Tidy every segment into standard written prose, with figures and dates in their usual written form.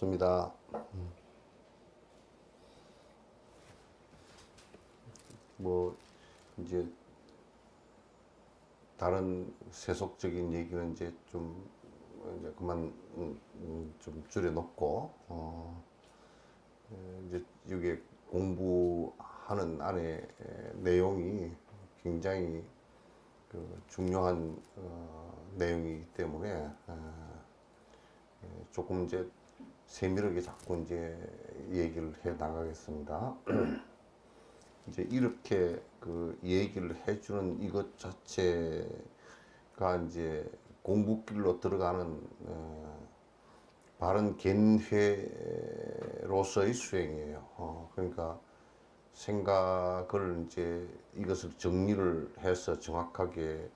반갑습니다. 뭐 이제 다른 세속적인 얘기는 이제 그만 좀 줄여놓고 이제 이게 공부하는 안에 내용이 굉장히 그 중요한 내용이기 때문에 조금 이제 세밀하게 자꾸 이제 얘기를 해 나가겠습니다. 이제 이렇게 그 얘기를 해주는 이것 자체가 이제 공부길로 들어가는 바른 견회로서의 수행이에요. 그러니까 생각을 이제 이것을 정리를 해서 정확하게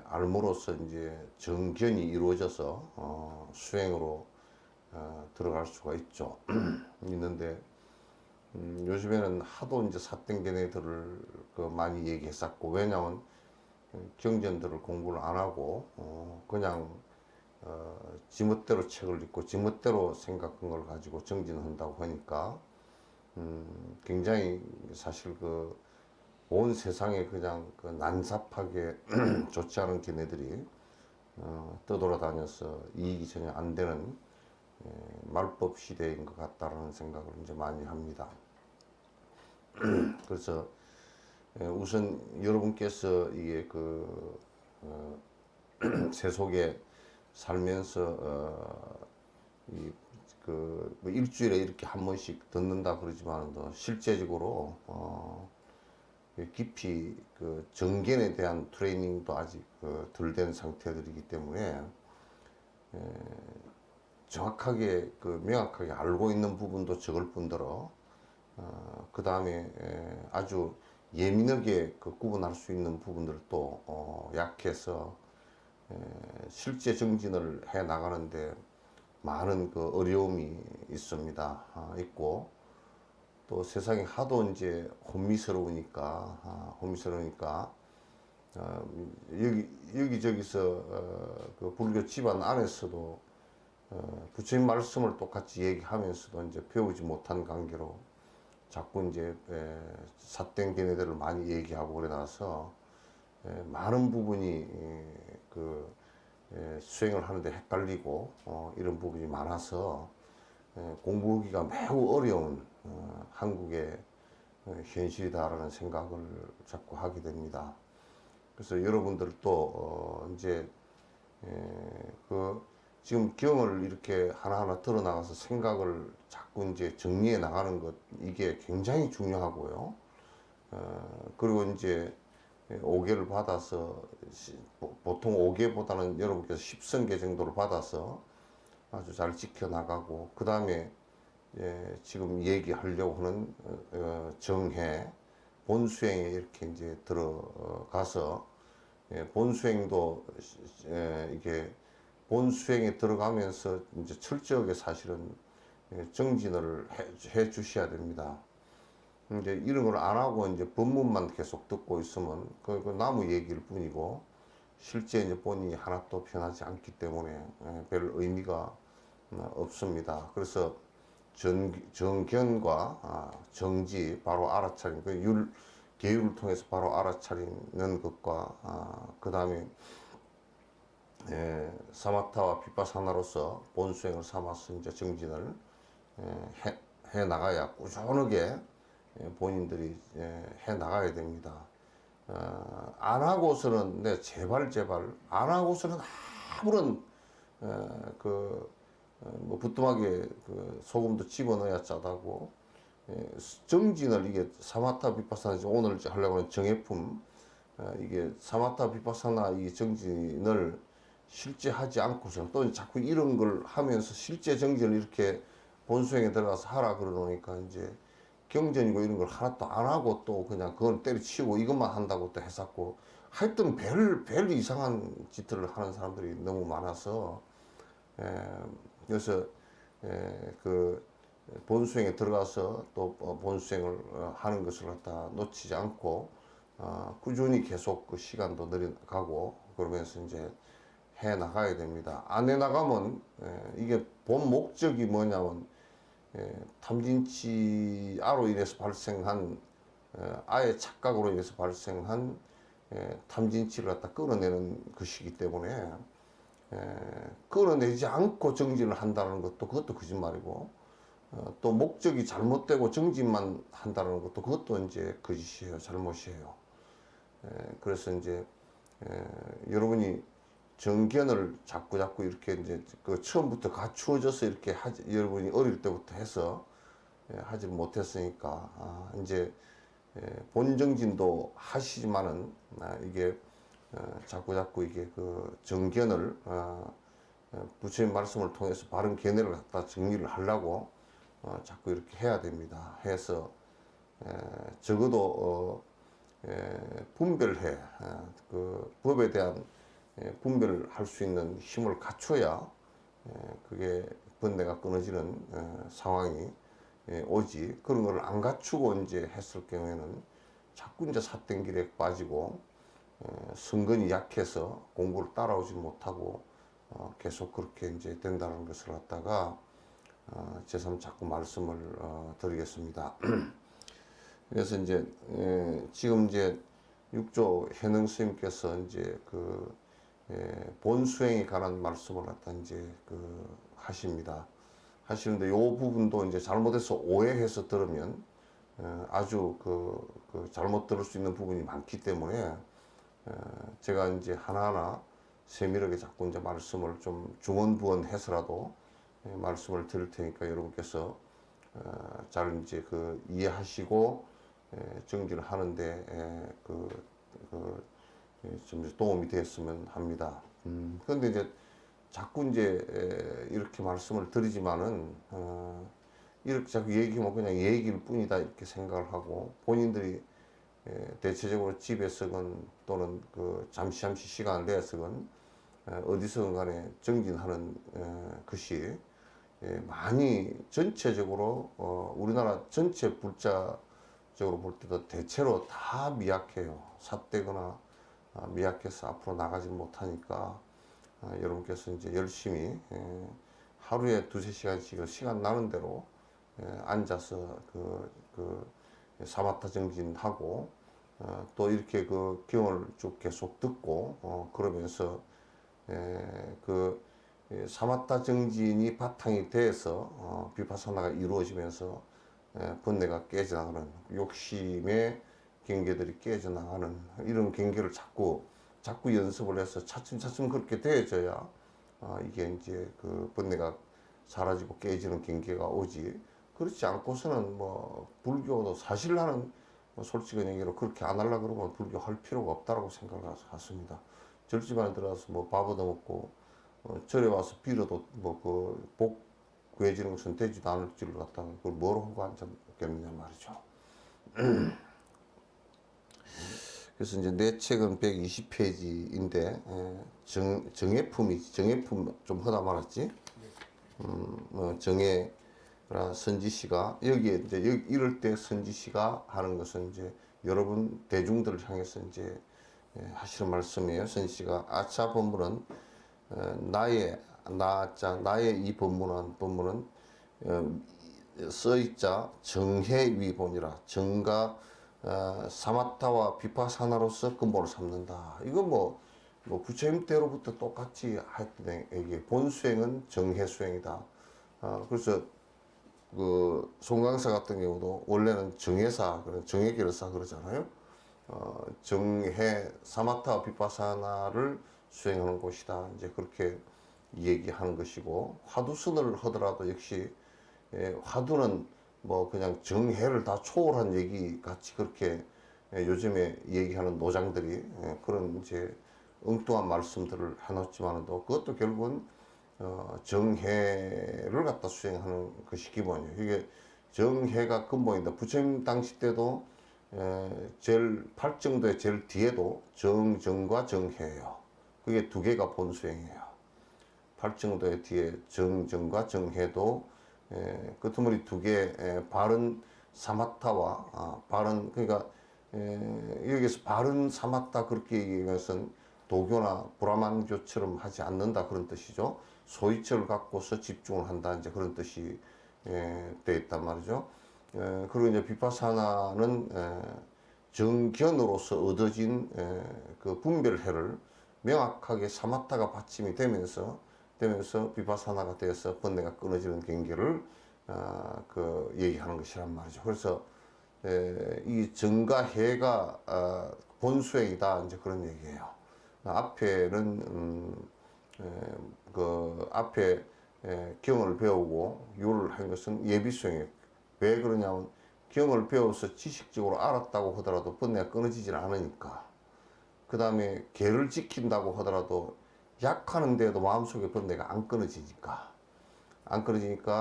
알므로써 이제 정견이 이루어져서 수행으로 들어갈 수가 있죠. 있는데 요즘에는 하도 이제 사땡견애들을 많이 얘기했었고, 왜냐면 경전들을 공부를 안 하고 그냥 지멋대로 책을 읽고 지멋대로 생각한 걸 가지고 정진한다고 하니까 굉장히 사실 온 세상에 그냥 난삽하게 좋지 않은 걔네들이 떠돌아다녀서 이익이 전혀 안 되는 말법 시대인 것 같다라는 생각을 이제 많이 합니다. 그래서 우선 여러분께서 이게 세속에 살면서 뭐 일주일에 이렇게 한 번씩 듣는다 그러지만도 실제적으로 깊이 정견에 대한 트레이닝도 아직 덜 된 상태들이기 때문에 정확하게 명확하게 알고 있는 부분도 적을 뿐더러 그 다음에 아주 예민하게 구분할 수 있는 부분들도 약해서 실제 정진을 해 나가는데 많은 어려움이 있습니다. 있고 또 세상이 하도 이제 혼미스러우니까 여기저기서 불교 집안 안에서도 부처님 말씀을 똑같이 얘기하면서도 이제 배우지 못한 관계로 자꾸 이제 삿된 걔네들을 많이 얘기하고 그래 나서 많은 부분이 수행을 하는데 헷갈리고 이런 부분이 많아서 공부하기가 매우 어려운 한국의 현실이다라는 생각을 자꾸 하게 됩니다. 그래서 여러분들도 이제 지금 경을 이렇게 하나하나 드러나가서 생각을 자꾸 이제 정리해 나가는 것, 이게 굉장히 중요하고요. 그리고 이제 5개를 받아서, 보통 5개보다는 여러분께서 10성계 정도를 받아서 아주 잘 지켜나가고, 그 다음에 지금 얘기하려고 하는 정해, 본수행에 이렇게 이제 들어가서, 본수행도 이게 본수행에 들어가면서 이제 철저하게 사실은 정진을 해 주셔야 됩니다. 이제 이런 걸 안 하고 이제 법문만 계속 듣고 있으면 그 나무 얘기일 뿐이고, 실제 이제 본인이 하나도 변하지 않기 때문에 별 의미가 없습니다. 그래서 정견과 정지 바로 알아차리는 계율을 통해서 바로 알아차리는 것과 그 다음에 사마타와 비파사나로서 본수행을 삼아서 이제 정진을 해 나가야 꾸준하게 본인들이 해 나가야 됩니다. 안 하고서는 제발 안 하고서는 아무런 뭐 부뚜막에 소금도 집어넣어야 짜다고 정진을 이게 사마타 비파사나 오늘 하려고 하는 정해품 이게 사마타 비파사나 이 정진을 실제 하지 않고서 또 자꾸 이런 걸 하면서 실제 정진을 이렇게 본수행에 들어가서 하라 그러니까 이제 경전이고 이런 걸 하나도 안 하고 또 그냥 그걸 때려치우고 이것만 한다고 또 했었고 하여튼 별 이상한 짓들을 하는 사람들이 너무 많아서 그래서 본수행에 들어가서 또 본수행을 하는 것을 갖다 놓치지 않고 꾸준히 계속 시간도 늘어가고 그러면서 이제 해 나가야 됩니다. 안 해 나가면 이게 본 목적이 뭐냐면 탐진치아로 인해서 발생한 아예 착각으로 인해서 발생한 탐진치를 갖다 끌어내는 것이기 때문에 끌어내지 않고 정진을 한다는 것도 그것도 거짓말이고 또 목적이 잘못되고 정진만 한다는 것도 그것도 이제 거짓이에요. 잘못이에요. 그래서 이제 여러분이 정견을 자꾸 이렇게 이제 그 처음부터 갖추어져서 이렇게 여러분이 어릴 때부터 해서 하지 못했으니까 이제 본정진도 하시지만은 이게 자꾸 이게 그 정견을 부처님 말씀을 통해서 바른 견해를 갖다 정리를 하려고 자꾸 이렇게 해야 됩니다. 해서 적어도 분별해 그 법에 대한 분별을 할 수 있는 힘을 갖춰야 그게 번뇌가 끊어지는 상황이 오지. 그런 걸 안 갖추고 이제 했을 경우에는 자꾸 이제 삿된 길에 빠지고 성근이 약해서 공부를 따라오지 못하고 계속 그렇게 이제 된다는 것을 갖다가 제3 자꾸 말씀을 드리겠습니다. 그래서 이제 지금 이제 6조 현흥 스님께서 이제 그 본수행에 관한 말씀을 갖다 이제 그 하시는데 요 부분도 이제 잘못해서 오해해서 들으면 아주 그 잘못 들을 수 있는 부분이 많기 때문에 제가 이제 하나하나 세밀하게 자꾸 이제 말씀을 좀 중언부언해서라도 말씀을 드릴 테니까 여러분께서 잘 이제 그 이해하시고 정진을 하는데 좀 도움이 됐으면 합니다. 그런데 이제 자꾸 이제 이렇게 말씀을 드리지만은 이렇게 자꾸 얘기하면 그냥 얘기일 뿐이다 이렇게 생각을 하고 본인들이 대체적으로 집에서건 또는 그 잠시 시간을 내서건 어디서건 간에 정진하는 것이 많이 전체적으로 우리나라 전체 불자적으로 볼 때도 대체로 다 미약해요. 삿되거나 미약해서 앞으로 나가지 못하니까 여러분께서 이제 열심히 하루에 2~3시간씩 시간 나는 대로 앉아서 그 사마타 정진하고 또 이렇게 그 경을 쭉 계속 듣고 그러면서 그 사마타 정진이 바탕이 돼서 비파사나가 이루어지면서 번뇌가 깨져나가는 욕심의 경계들이 깨져나가는 이런 경계를 자꾸 연습을 해서 차츰 그렇게 되어져야 이게 이제 그 번뇌가 사라지고 깨지는 경계가 오지. 그렇지 않고서는 뭐 불교도 사실 나는 솔직한 얘기로 그렇게 안 하려고 그러면 불교 할 필요가 없다라고 생각을 하십니다. 절집안에 들어가서 뭐 밥 얻어먹고 절에 와서 빌어도 뭐 그 복 구해지는 것은 되지도 않을 줄을 갖다가 그걸 뭐로 하고 앉았겠느냐 말이죠. 그래서 이제 내 책은 120페이지인데 정예품이지. 정예품 좀 하다 말았지. 정예라 선지 씨가 여기에 이제 이럴 때 선지 씨가 하는 것은 이제 여러분 대중들을 향해서 이제 하시는 말씀이에요. 선지 씨가 아차 법문은 나의 이 법문은 써있자 정해위본이라 정가 사마타와 비파사나로서 근본을 삼는다. 이건 뭐 부처님 때로부터 똑같이 했던 얘기. 본수행은 정해수행이다. 그래서 그 송강사 같은 경우도 원래는 정해사, 정해결사 그러잖아요. 정해 사마타와 비파사나를 수행하는 곳이다. 이제 그렇게 얘기하는 것이고 화두선을 하더라도 역시 화두는 뭐 그냥 정해를 다 초월한 얘기 같이 그렇게 요즘에 얘기하는 노장들이 그런 이제 엉뚱한 말씀들을 해놓지만도 그것도 결국은 정해를 갖다 수행하는 것이 기본이에요. 이게 정해가 근본이다. 부처님 당시 때도 제일 팔정도의 제일 뒤에도 정과 정해예요. 그게 두 개가 본수행이에요. 팔정도의 뒤에 정과 정해도 끄트머리 두 개 바른 사마타와 바른 그러니까 여기서 바른 사마타 그렇게 얘기하면 도교나 브라만교처럼 하지 않는다 그런 뜻이죠. 소이처를 갖고서 집중을 한다 이제 그런 뜻이 되어 있단 말이죠. 그리고 이제 비파사나는 정견으로서 얻어진 그 분별해를 명확하게 사마타가 받침이 되면서 비파사나가 돼서 번뇌가 끊어지는 경계를 그 얘기하는 것이란 말이죠. 그래서 이 정과 해가 본수행이다 이제 그런 얘기예요. 앞에는 그 앞에 경을 배우고 유를 한 것은 예비수행이에요. 왜 그러냐면 경을 배워서 지식적으로 알았다고 하더라도 번뇌가 끊어지질 않으니까. 그 다음에 계를 지킨다고 하더라도 약하는데도 마음속에 번뇌가 안 끊어지니까.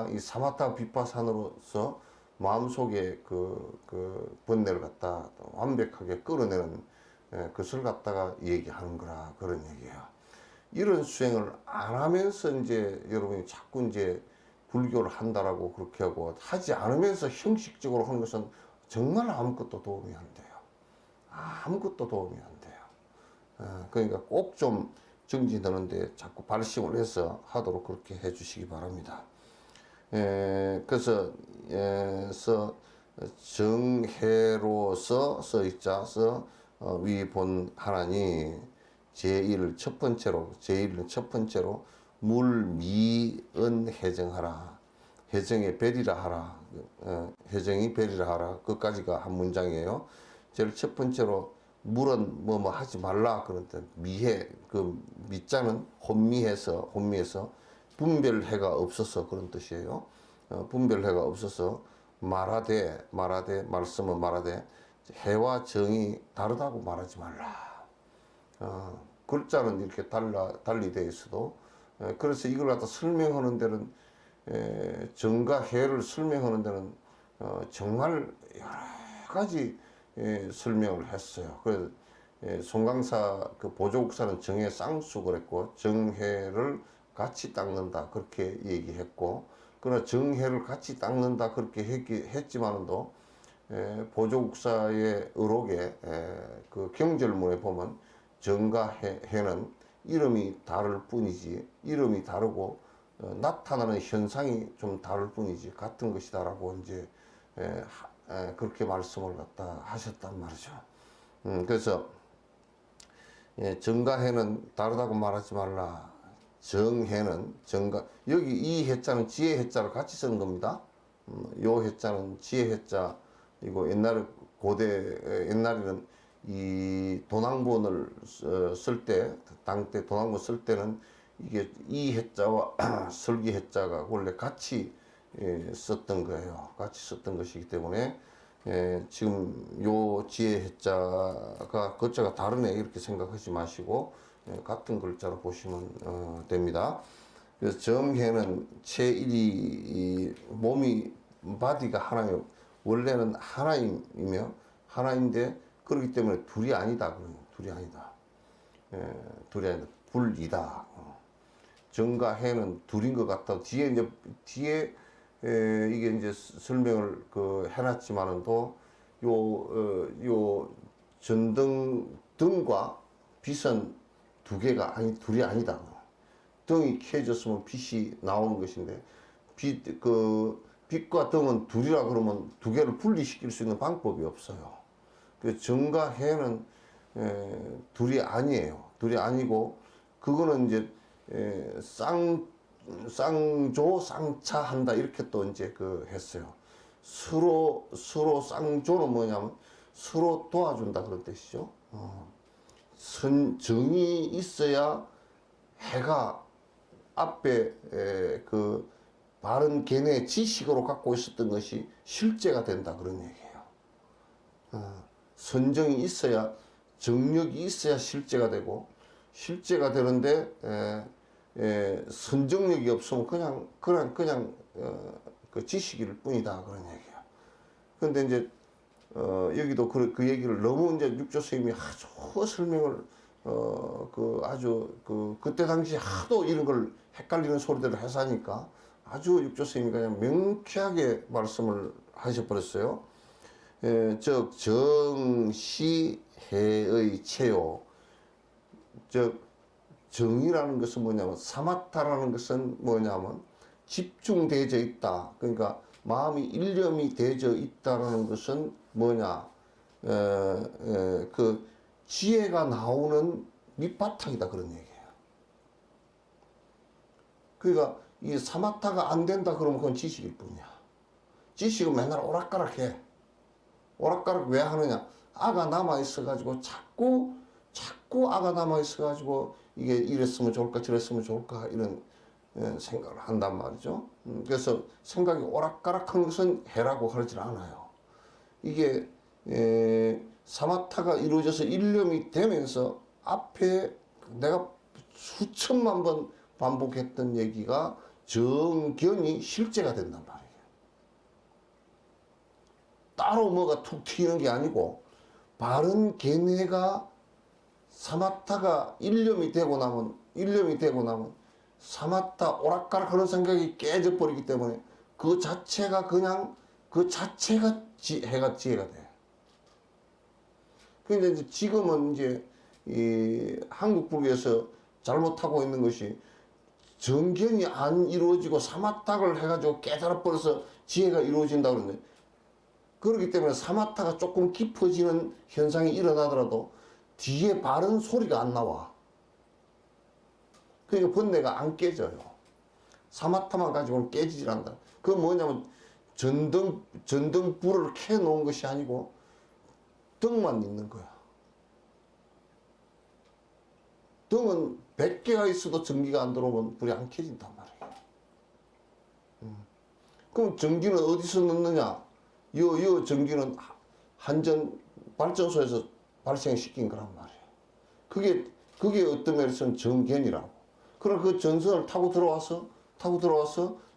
이 사마타 비파산으로서 마음속에 그 번뇌를 갖다 완벽하게 끌어내는 그것을 갖다가 얘기하는 거라 그런 얘기예요. 이런 수행을 안 하면서 이제 여러분이 자꾸 이제 불교를 한다라고 그렇게 하고 하지 않으면서 형식적으로 하는 것은 정말 아무것도 도움이 안 돼요. 아무것도 도움이 안 돼요. 그러니까 꼭 좀 정진하는데 자꾸 발심을 해서 하도록 그렇게 해 주시기 바랍니다. 그래서 정해로서 써있자서 위본 하나니 제1을 첫 번째로 물미은 해정하라. 해정의 배리라 하라. 해정이 배리라 하라. 그까지가 한 문장이에요. 제일 첫 번째로 물은 뭐 하지 말라 그런데 미해 그 미자는 혼미해서 분별해가 없어서 그런 뜻이에요. 분별해가 없어서 말하되 말씀은 말하되 해와 정이 다르다고 말하지 말라. 글자는 이렇게 달리 되어 있어도 그래서 이걸 갖다 설명하는 데는 정과 해를 설명하는 데는 정말 여러 가지 설명을 했어요. 그래서 송강사 그 보조국사는 정해 쌍수 그랬고 정해를 같이 닦는다 그렇게 얘기했고 그러나 정해를 같이 닦는다 그렇게 했지만도 보조국사의 의록에 그 경절문에 보면 정과 해는 이름이 다를 뿐이지 이름이 다르고 나타나는 현상이 좀 다를 뿐이지 같은 것이다라고 이제 그렇게 말씀을 갖다 하셨단 말이죠. 그래서 정과 해는 다르다고 말하지 말라. 정해는 정과 여기 이 해자는 지혜 해자를 같이 쓰는 겁니다. 요 해자는 지혜 해자 이거 옛날에 고대 옛날에는 이 도낭본을 쓸 때 당때 도낭본 쓸 때는 이게 이 해자와 설기 해자가 원래 같이 썼던 거예요. 같이 썼던 것이기 때문에 지금 요 지혜 해자가 글자가 다르네 이렇게 생각하지 마시고 같은 글자로 보시면 됩니다. 그래서 정해는 제1이 몸이 바디가 하나요. 원래는 하나이며 하나인데 그렇기 때문에 둘이 아니다. 둘이 아니다. 둘이 아니다. 분리다. 정과 해는 둘인 것 같다. 뒤에 이게 이제 설명을 해놨지만은도 요 전등과 빛은 두 개가 둘이 아니다. 등이 켜졌으면 빛이 나오는 것인데 빛과 등은 둘이라 그러면 두 개를 분리시킬 수 있는 방법이 없어요. 그 정과 해는 둘이 아니에요. 둘이 아니고 그거는 이제 쌍조 쌍차한다 이렇게 또 이제 했어요. 서로 쌍조는 뭐냐면 서로 도와준다 그런 뜻이죠. 정이 있어야 해가 앞에 그 바른 견해 지식으로 갖고 있었던 것이 실제가 된다 그런 얘기예요. 선정이 있어야 정력이 있어야 실제가 되고 실제가 되는데 선정력이 없으면 그냥 그 지식일 뿐이다 그런 얘기예요. 근데 이제 여기도 그 얘기를 너무 이제 육조 스님이 아주 설명을 그때 당시 하도 이런 걸 헷갈리는 소리들을 해서 하니까 아주 육조 스님이 그냥 명쾌하게 말씀을 하셔버렸어요. 즉 정시해의 체요 즉 정이라는 것은 뭐냐면 사마타라는 것은 뭐냐면 집중되어 있다. 그러니까 마음이 일념이 되어 있다라는 것은 뭐냐? 그 지혜가 나오는 밑바탕이다 그런 얘기예요. 그러니까 이 사마타가 안 된다 그러면 그건 지식일 뿐이야. 지식은 맨날 오락가락해. 오락가락 왜 하느냐? 아가 남아 있어가지고 자꾸 아가 남아 있어가지고 이게 이랬으면 좋을까 저랬으면 좋을까 이런 생각을 한단 말이죠. 그래서 생각이 오락가락한 것은 해라고 그러질 않아요. 이게 사마타가 이루어져서 일념이 되면서 앞에 내가 수천만 번 반복했던 얘기가 정견이 실제가 된단 말이에요. 따로 뭐가 툭 튀는 게 아니고 바른 견해가 사마타가 일념이 되고 나면 사마타 오락가락 하는 생각이 깨져버리기 때문에 그 자체가 해가 지혜가 돼. 근데 이제 지금은 이제 이 한국 불교에서 잘못하고 있는 것이 정견이 안 이루어지고 사마타를 해가지고 깨달아버려서 지혜가 이루어진다 그러는데, 그렇기 때문에 사마타가 조금 깊어지는 현상이 일어나더라도 뒤에 바른 소리가 안 나와. 그러니까 번뇌가 안 깨져요. 사마타만 가지고는 깨지질 않는다. 그건 뭐냐면 전등 불을 켜 놓은 것이 아니고 등만 있는 거야. 등은 100개가 있어도 전기가 안 들어오면 불이 안 켜진단 말이에요. 그럼 전기는 어디서 넣느냐? 요 전기는 한전 발전소에서 발생시킨 거란 말이에요. 그게 어떤 면에서는 정견이라고. 그럼 그 전선을 타고 들어와서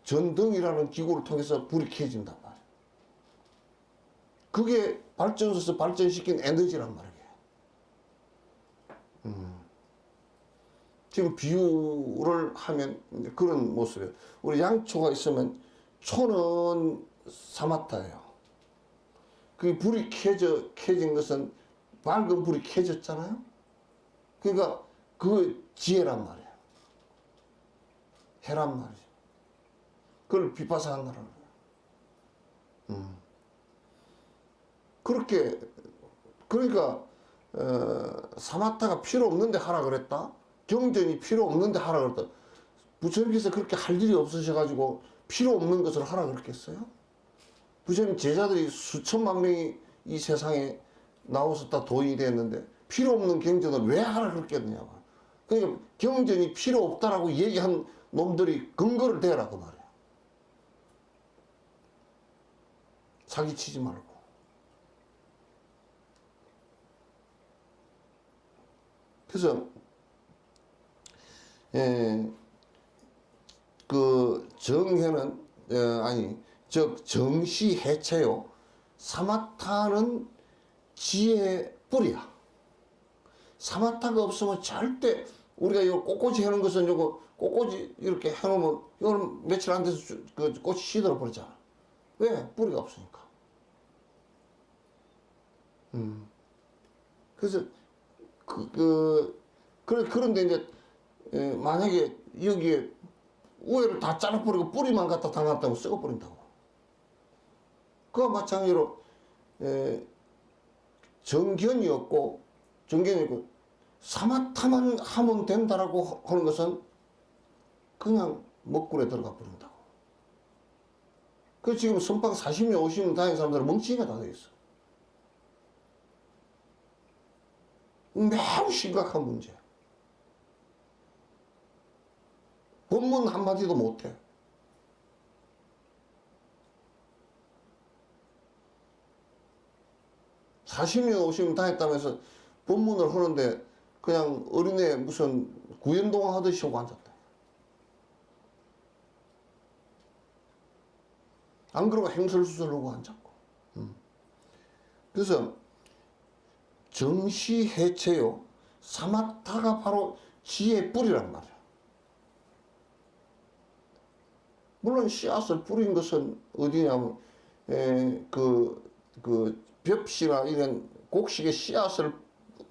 전등이라는 기구를 통해서 불이 켜진단 말이에요. 그게 발전소에서 발전시킨 에너지란 말이에요. 지금 비유를 하면 그런 모습이에요. 우리 양초가 있으면 초는 사마타예요. 그 불이 켜진 것은 밝은 불이 켜졌잖아요. 그러니까 그 지혜란 말이에요. 해란 말이죠. 그걸 비파사한다라는 거예요. 그러니까 사마타가 필요 없는데 하라 그랬다. 경전이 필요 없는데 하라 그랬다. 부처님께서 그렇게 할 일이 없으셔가지고 필요 없는 것을 하라 그랬겠어요? 부처님 제자들이 수천만 명이 이 세상에 나와서 다 도인이 됐는데 필요 없는 경전을 왜 하라 그랬겠느냐고. 그러니까 경전이 필요 없다라고 얘기한 놈들이 근거를 대라고 말이야. 사기치지 말고. 그래서 그 정해는 즉 정시해체요. 사마타는 지혜의 뿌리야. 사마타가 없으면 절대 우리가 이거 꽃꽂이 해놓은 것은 요거 꽃꽂이 이렇게 해놓으면 이거는 며칠 안 돼서 그 꽃이 시들어 버리잖아. 왜? 뿌리가 없으니까. 그래서 그런데 이제 만약에 여기에 우회를 다 잘라버리고 뿌리만 갖다 담았다고 썩어버린다고. 그와 마찬가지로 정견이 없고 사마타만 하면 된다라고 하는 것은 그냥 먹구리에 들어가 버린다고. 그 지금 선방 40년 50년 다니는 사람들은 멍청이가 다 돼 있어. 매우 심각한 문제야. 법문 한마디도 못해. (40년) (50년) 다녔다면서 법문을 하는데 그냥 어린애 무슨 구연동 하듯이 하고 앉았다. 안 그러고 행설수설하고 앉았고. 그래서 정시해체요. 사마타가 바로 지혜의 뿌리란 말이야. 물론 씨앗을 뿌린 것은 어디냐면 그 벽시나 이런 곡식의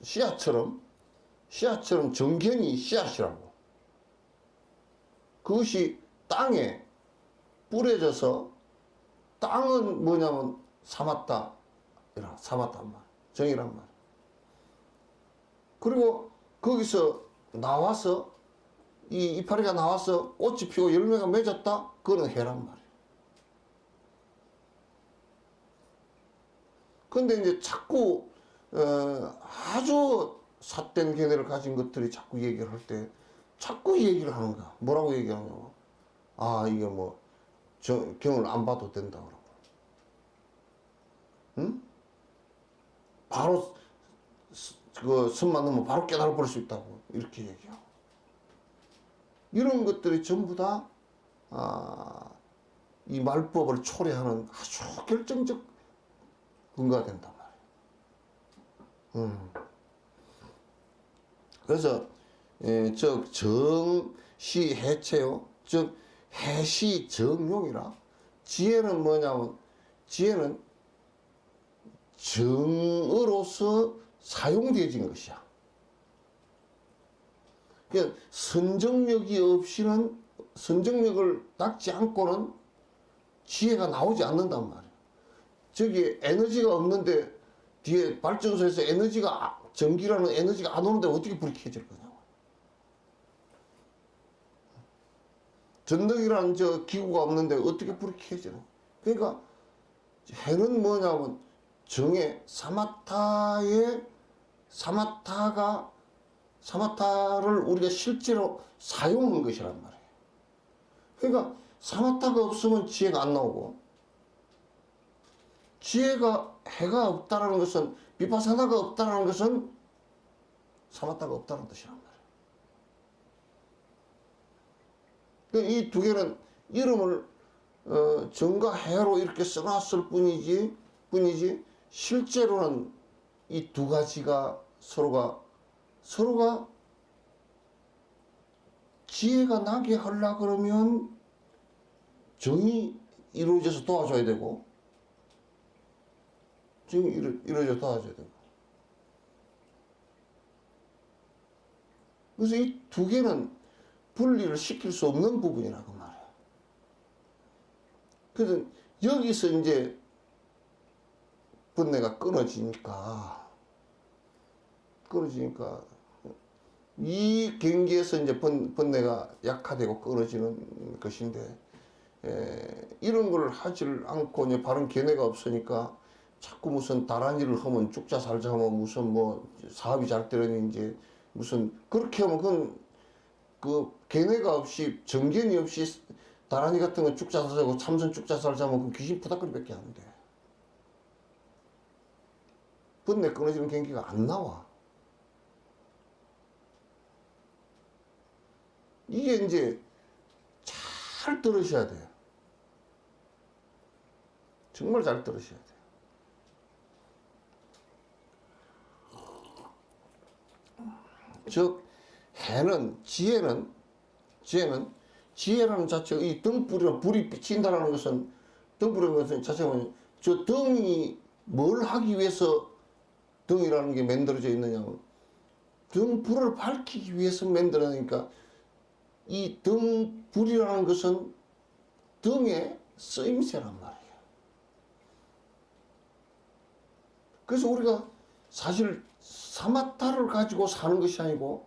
씨앗처럼 씨앗처럼 정견이 씨앗이라고. 그것이 땅에 뿌려져서 땅은 뭐냐면 삼았다. 삼았단 말. 정이란 말. 그리고 거기서 나와서 이 이파리가 나와서 꽃이 피고 열매가 맺었다. 그거는 해란 말이에요. 근데 이제 자꾸 아주 삿된 견해를 가진 것들이 자꾸 얘기를 할 때 자꾸 얘기를 하는 거야. 뭐라고 얘기하냐면 아 이게 뭐 경을 안 봐도 된다 그러고, 응? 바로 그 선만 넣으면 바로 깨달아 볼 수 있다고 이렇게 얘기하고, 이런 것들이 전부 다 이 말법을 초래하는 아주 결정적 근거가 된단 말이에요. 그래서 즉 정시 해체요, 즉 해시 정용이라. 지혜는 뭐냐면 지혜는 정으로서 사용되어진 것이야. 그러니까 선정력이 없이는, 선정력을 닦지 않고는 지혜가 나오지 않는단 말이야. 저기 에너지가 없는데 뒤에 발전소에서 에너지가, 전기라는 에너지가 안 오는데 어떻게 불이 켜질 거냐고. 전등이라는 저 기구가 없는데 어떻게 불이 켜지나. 그러니까 해는 뭐냐면 정의 사마타를 우리가 실제로 사용하는 것이란 말이에요. 그러니까 사마타가 없으면 지혜가 안 나오고, 지혜가 해가 없다라는 것은, 비파사나가 없다라는 것은 사마타가 없다는 뜻이란 말이에요. 그러니까 이 두 개는 이름을 정과 해로 이렇게 써놨을 뿐이지 실제로는 이 두 가지가 서로가 지혜가 나게 하려 그러면 정이 이루어져서 도와줘야 되고, 정이 이루어져서 도와줘야 되고. 그래서 이 두 개는 분리를 시킬 수 없는 부분이라고 말이야. 그래서 여기서 이제 번뇌가 끊어지니까 이 경계에서 이제 번뇌가 약화되고 끊어지는 것인데, 이런 걸 하질 않고 이제 바른 견해가 없으니까 자꾸 무슨 다른 일을 하면 죽자 살자 하면 무슨 뭐 사업이 잘 되려니 이제 무슨 그렇게 하면 그건 그 견해가 없이, 정견이 없이 다란이 같은 거 죽자 살자고 참선 죽자 살자 하면 그 귀신 푸닥거리밖에 안 돼. 번뇌 끊어지는 경기가 안 나와. 이게 이제 잘 들으셔야 돼요. 정말 잘 들으셔야 돼요. 즉 해는, 지혜라는 자체가 이 등불이나 불이 비친다는 것은, 등불이라는 것은 자체가 저 등이 뭘 하기 위해서 등이라는 게 만들어져 있느냐면 등불을 밝히기 위해서 만들어내니까, 이 등불이라는 것은 등의 쓰임새란 말이에요. 그래서 우리가 사실 사마타를 가지고 사는 것이 아니고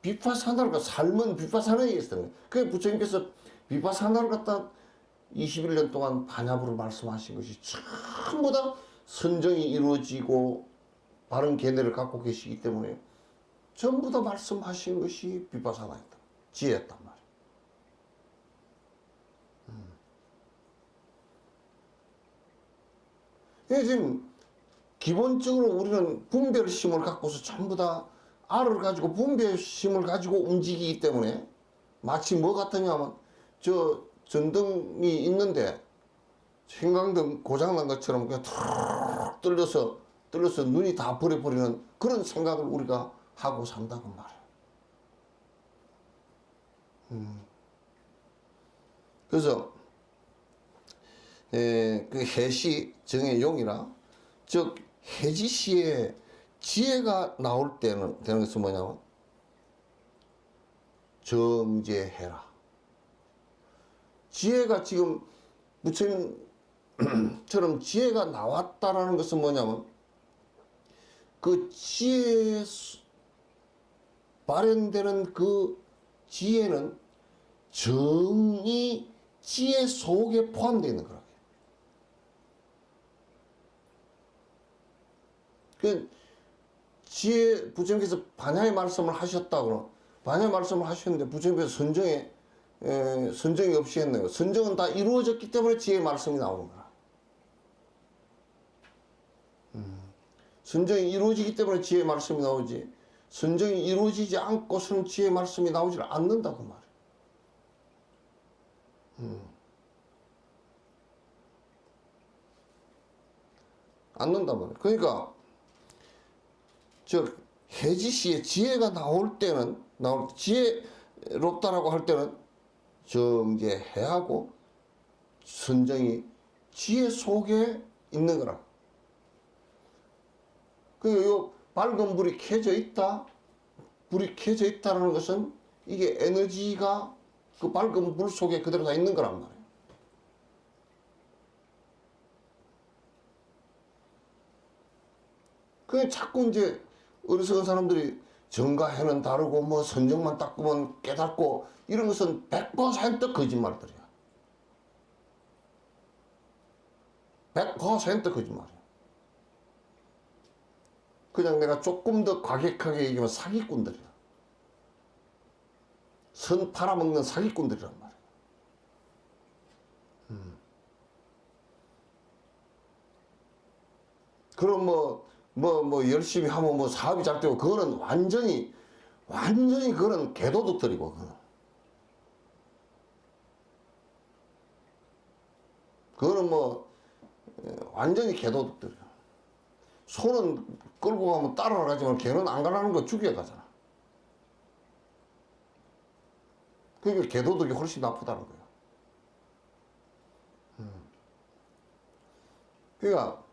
비파사나를, 삶은 비파사나에 있었던 거예요. 그래서 부처님께서 비파사나를 갖다 21년 동안 반야부를 말씀하신 것이 전부 다 선정이 이루어지고 바른 견해를 갖고 계시기 때문에 전부 다 말씀하신 것이 비파사나였다, 지혜였단 말이에요. 지금 기본적으로 우리는 분별심을 갖고서 전부 다 알을 가지고 분별심을 가지고 움직이기 때문에, 마치 뭐 같으냐면 저 전등이 있는데 형광등 고장난 것처럼 그냥 툭 뚫려서 눈이 다 버려버리는 그런 생각을 우리가 하고 산다고 말이에요. 그래서 그 해시 정의 용이라, 즉 해지시에 지혜가 나올 때는 되는 것은 뭐냐면 정제해라. 지혜가 지금 부처님처럼 지혜가 나왔다라는 것은 뭐냐면 그 지혜 발현되는 그 지혜는 정이 지혜 속에 포함되어 있는 거라. 그 지혜 부처님께서 반야의 말씀을 하셨다고 반야의 말씀을 하셨는데 부처님께서 선정이 없이 했네요. 선정은 다 이루어졌기 때문에 지혜의 말씀이 나오는 거야. 선정이 이루어지기 때문에 지혜의 말씀이 나오지. 선정이 이루어지지 않고서는 지혜의 말씀이 나오질 않는다고 말이야. 않는단 말이야. 그러니까 해지시에 지혜가 나올 때는 지혜롭다라고 할 때는 정제해하고 선정이 지혜 속에 있는 거라. 그러니까 요 밝은 불이 켜져 있다, 불이 켜져 있다는 것은 이게 에너지가 그 밝은 불 속에 그대로 다 있는 거란 말이에요. 그 자꾸 이제 어리석은 사람들이 정가해는 다르고 뭐 선정만 닦으면 깨닫고 이런 것은 100% 거짓말들이야. 100% 거짓말이야. 그냥 내가 조금 더 과격하게 얘기하면 사기꾼들이야. 선 팔아먹는 사기꾼들이란 말이야. 그럼 뭐 열심히 하면 뭐 사업이 잘 되고 그거는 완전히 그거는 개도덕들이고 그거는 뭐 완전히 개도덕들이야. 소는 끌고 가면 따라가지만 개는 안 가라는 거 죽여가잖아. 그러니까 개도덕이 훨씬 나쁘다는 거야. 그러니까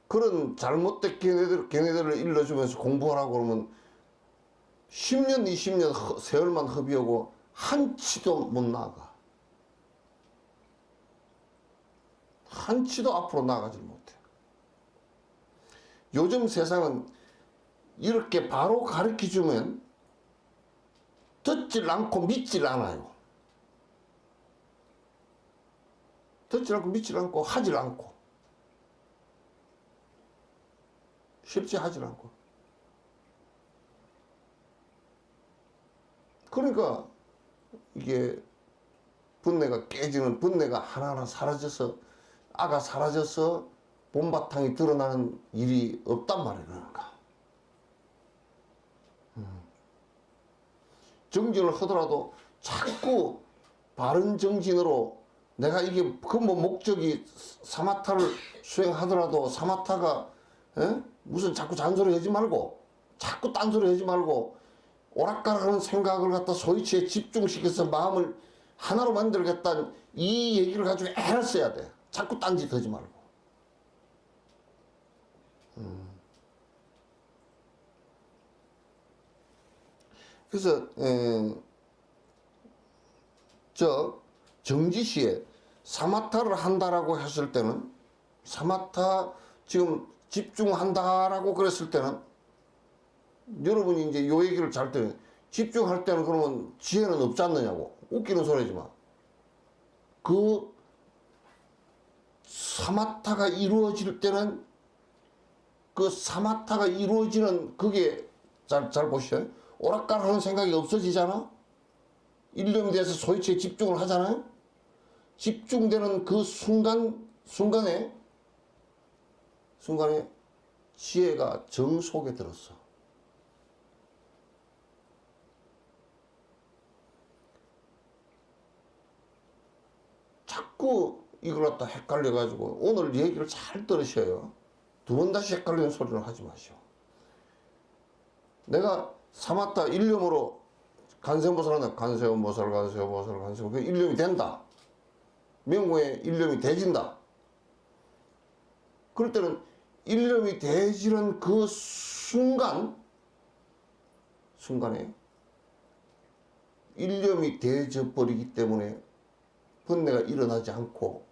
그런 잘못된 걔네들을 일러주면서 공부하라고 그러면 10년, 20년 세월만 허비하고 한치도 못 나가. 한치도 앞으로 나가지 못해. 요즘 세상은 이렇게 바로 가르쳐주면 듣질 않고 믿질 않아요. 듣질 않고 믿질 않고 하질 않고. 쉽지 하질 않고. 그러니까 이게 번뇌가 깨지는 번뇌가 하나하나 사라져서 아가 사라져서 본바탕이 드러나는 일이 없단 말이에요. 그러니까. 정진을 하더라도 자꾸 바른 정진으로 내가 이게 근본 목적이 사마타를 수행하더라도 사마타가 무슨 자꾸 잔소리 하지 말고 자꾸 딴소리 하지 말고 오락가락하는 생각을 갖다 소이치에 집중시켜서 마음을 하나로 만들겠다는 이 얘기를 가지고 애를 써야 돼. 자꾸 딴짓 하지 말고. 그래서 정지시에 사마타를 한다라고 했을 때는 사마타 지금 집중한다라고 그랬을 때는 여러분이 이제 요 얘기를 잘 때 집중할 때는 그러면 지혜는 없지 않느냐고 웃기는 소리지만 그 사마타가 이루어질 때는 그 사마타가 이루어지는 그게 잘 보시죠. 오락가락하는 생각이 없어지잖아. 일념에 대해서 소이치에 집중을 하잖아요. 집중되는 그 순간에 지혜가 정 속에 들었어. 자꾸 이걸 갖다 헷갈려가지고 오늘 얘기를 잘 들으셔요. 두 번 다시 헷갈리는 소리는 하지 마시오. 내가 사마타 일념으로 간세음보살한다. 간세음보살 그 일념이 된다. 명공에 일념이 대진다. 그럴 때는 일념이 대지는 그 순간에 일념이 대져 버리기 때문에 번뇌가 일어나지 않고,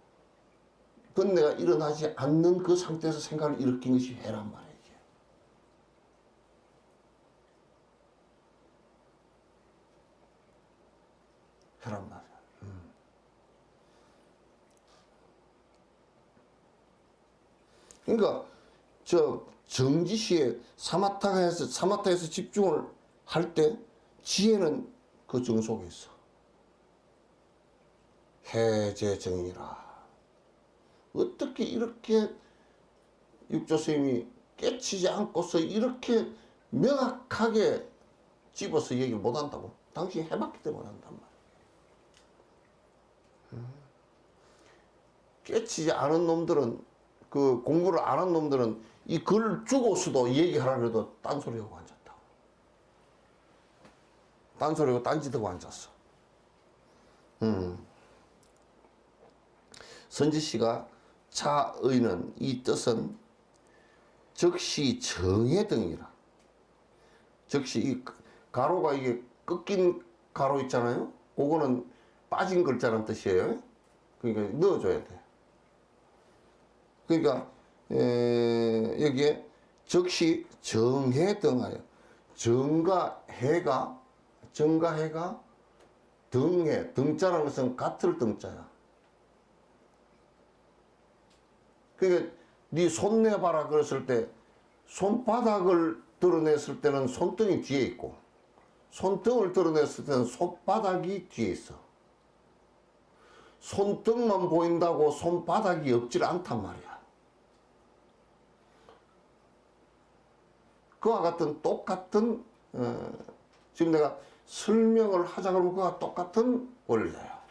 번뇌가 일어나지 않는 그 상태에서 생각을 일으킨 것이 해란 말이에요. 이게. 해란 말이야. 그러니까 저 정지시에 사마타에서 집중을 할 때 지혜는 그 정 속에 있어. 해제정이라. 어떻게 이렇게 육조 스님이 깨치지 않고서 이렇게 명확하게 집어서 얘기를 못한다고? 당신이 해봤기 때문에 한단 말이야. 깨치지 않은 놈들은, 그 공부를 안 한 놈들은 이 글 주고서도 얘기하라 해도 딴소리하고 앉았다고. 딴소리하고 딴짓하고 앉았어. 선지씨가 차의는 이 뜻은 즉시 정의 등이라. 즉시 이 가로가 이게 꺾인 가로 있잖아요. 그거는 빠진 글자란 뜻이에요. 그러니까 넣어줘야 돼. 그러니까 여기에 즉시 정해 등하여, 정과 해가 등해, 등자라는 것은 같을 등자야. 그러니까 네 손 내봐라 그랬을 때 손바닥을 드러냈을 때는 손등이 뒤에 있고, 손등을 드러냈을 때는 손바닥이 뒤에 있어. 손등만 보인다고 손바닥이 없질 않단 말이야. 그와 같은 똑같은 지금 내가 설명을 하자 그러면 그와 똑같은 원리예요.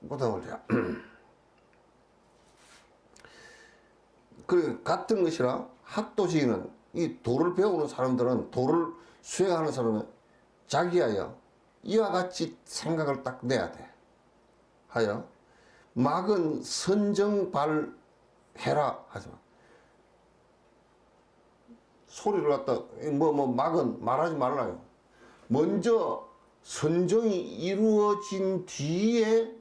어떤 원리야? 그 같은 것이라 학도지인은, 이 도를 배우는 사람들은, 도를 수행하는 사람은 자기하여 이와 같이 생각을 딱 내야 돼. 하여 막은 선정발해라 하지마. 소리를 갖다 막은 말하지 말라요. 먼저 선정이 이루어진 뒤에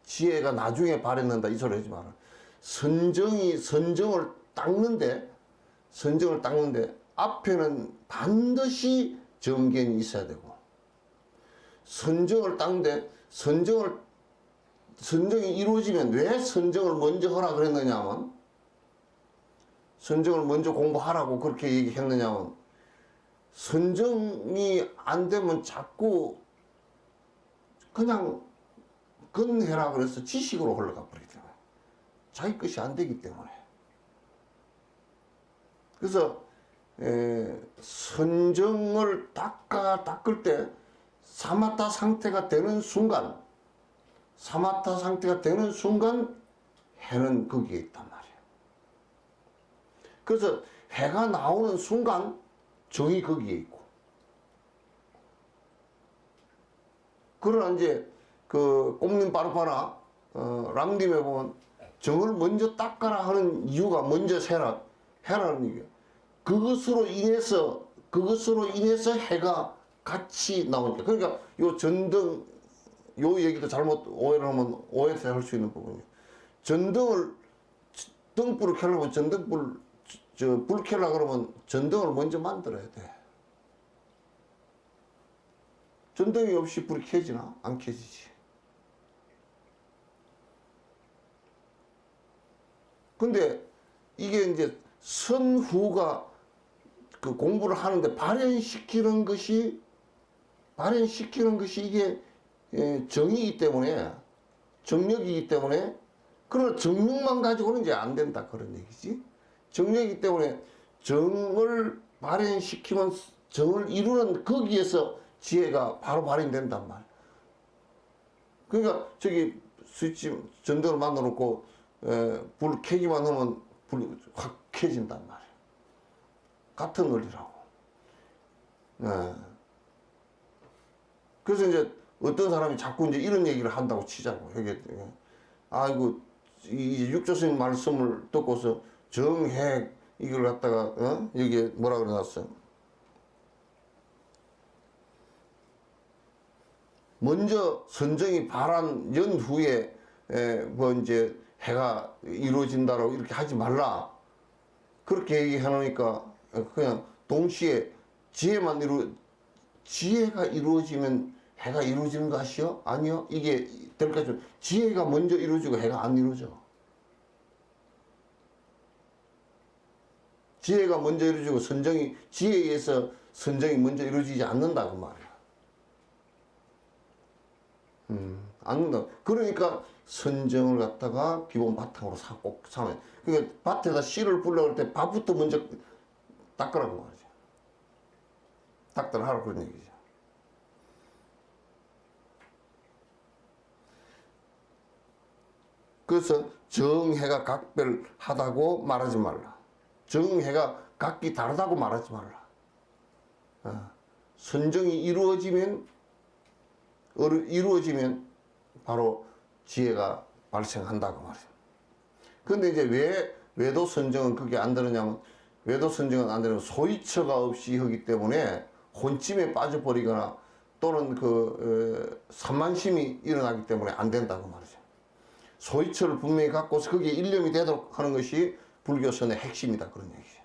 지혜가 나중에 발현한다 이 소리 하지 마라. 선정을 닦는데 앞에는 반드시 정견이 있어야 되고, 선정을 닦는데 선정이 이루어지면, 왜 선정을 먼저 하라 그랬느냐면, 선정을 먼저 공부하라고 그렇게 얘기했느냐면, 선정이 안 되면 자꾸 그냥 건해라 그래서 지식으로 흘러가 버리기 때문에, 자기 것이 안 되기 때문에. 그래서 선정을 닦을 때 사마타 상태가 되는 순간, 해는 거기에 있단 말이에요. 그래서 해가 나오는 순간 정이 거기에 있고, 그러나 이제 그 꼼님 빠르파나 람님에 보면 정을 먼저 닦아라 하는 이유가 먼저 해라는 얘기예요. 그것으로 인해서 해가 같이 나오니까. 그러니까 요 전등, 요 얘기도 잘못 오해를 하면 오해를 할 수 있는 부분이에요. 전등을, 등불을 켜려면 불 켜려고 그러면 전등을 먼저 만들어야 돼. 전등이 없이 불이 켜지나? 안 켜지지. 근데 이게 이제 선후가 그 공부를 하는데 발현시키는 것이 이게 정이기 때문에, 정력이기 때문에, 그러나 정력만 가지고는 이제 안 된다 그런 얘기지. 정력이기 때문에 정을 발현시키면 정을 이루는 거기에서 지혜가 바로 발현된단 말이야. 그러니까 저기 스위치 전등을 만들어 놓고 불 켜기만 하면 불이 확 켜진단 말이야. 같은 원리라고. 그래서 이제 어떤 사람이 자꾸 이제 이런 얘기를 한다고 치자고. 여기, 아이고, 이제 육조스님 말씀을 듣고서 정해, 이걸 갖다가, 여기에 뭐라 그래놨어요? 먼저 선정이 발한 연후에 뭐 이제 해가 이루어진다라고 이렇게 하지 말라. 그렇게 얘기하니까 그냥 동시에 지혜가 이루어지면 해가 이루어지는 것이요? 아니요. 이게 될까요? 지혜가 먼저 이루어지고 해가 안 이루어져. 지혜가 먼저 이루어지고 지혜에 의해서 선정이 먼저 이루어지지 않는다고 말이야. 않는다. 그러니까 선정을 갖다가 기본 바탕으로 꼭 삼아요. 그러니까 밭에다 씨를 뿌리려고 할 때 밥부터 먼저 닦으라고 말이죠. 닦더라 하라 그런 얘기죠. 그래서 정해가 각별하다고 말하지 말라. 정해가 각기 다르다고 말하지 말라. 선정이 이루어지면 바로 지혜가 발생한다고 말이죠. 근데 이제 왜 외도 선정은 그게 안 되느냐면, 외도 선정은 안 되면 소위처가 없이 하기 때문에 혼침에 빠져버리거나 또는 산만심이 일어나기 때문에 안 된다고 말이죠. 소위처를 분명히 갖고서 거기에 일념이 되도록 하는 것이 불교선의 핵심이다, 그런 얘기죠.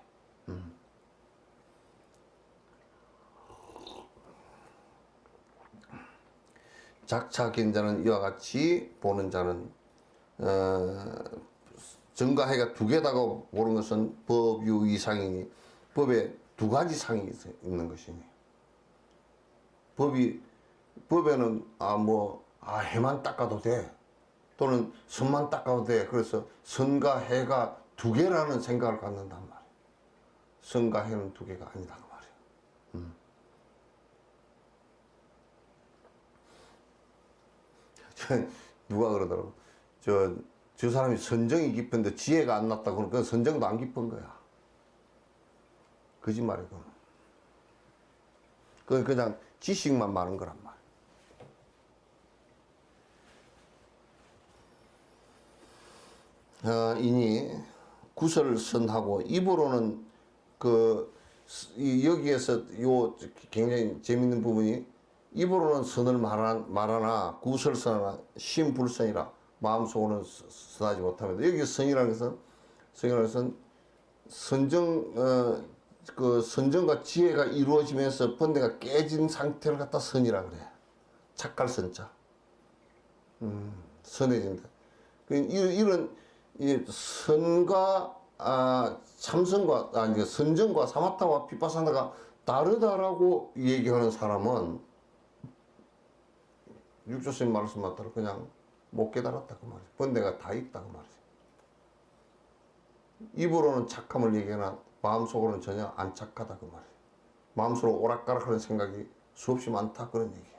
작차견자는 이와 같이 보는 자는 정가해가 두 개다고 보는 것은 법유이상이니, 법에 두 가지 상이 있는 것이니, 법에는 해만 닦아도 돼, 또는 선만 닦아도 돼. 그래서 선과 해가 두 개라는 생각을 갖는단 말이에요. 선과 해는 두 개가 아니다 그 말이에요. 누가 그러더라고. 저 사람이 선정이 깊은데 지혜가 안 났다. 그러니까 선정도 안 깊은 거야. 거짓말이고. 그건 그냥 지식만 많은 거란 말이야. 이니 구설선하고, 입으로는 여기에서 굉장히 재밌는 부분이, 입으로는 선을 말하나 구설선하나 심불선이라 마음속으로는 선하지 못합니다. 여기 선이라는 것은 선정과 지혜가 이루어지면서 번뇌가 깨진 상태를 갖다 선이라 그래. 착갈 선자. 선해진다. 이런 선과 참선과 선정과 사마타와 비파사나가 다르다라고 얘기하는 사람은 육조스님 말씀 따라 그냥 못 깨달았다 그 말이죠. 번뇌가 다 있다 그 말이죠. 입으로는 착함을 얘기하나 마음속으로는 전혀 안 착하다 그 말이에요. 마음속으로 오락가락하는 생각이 수없이 많다 그런 얘기예요.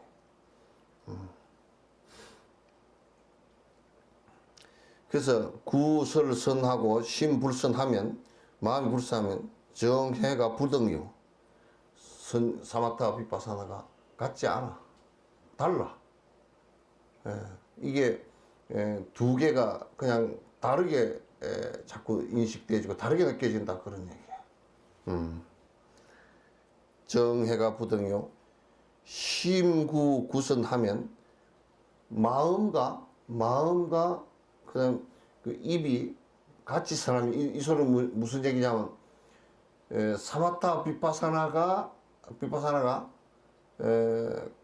그래서 구설선하고 심불선하면, 마음이 불선하면 정해가 부등요, 사마타와 비파사나가 같지 않아. 달라. 이게 두 개가 그냥 다르게 자꾸 인식되어지고 다르게 느껴진다 그런 얘기예요. 정해가 부등요, 심구구선하면 마음과 그다음 입이 같이 선하면, 이 소리는 무슨 얘기냐면, 사마타 비파사나가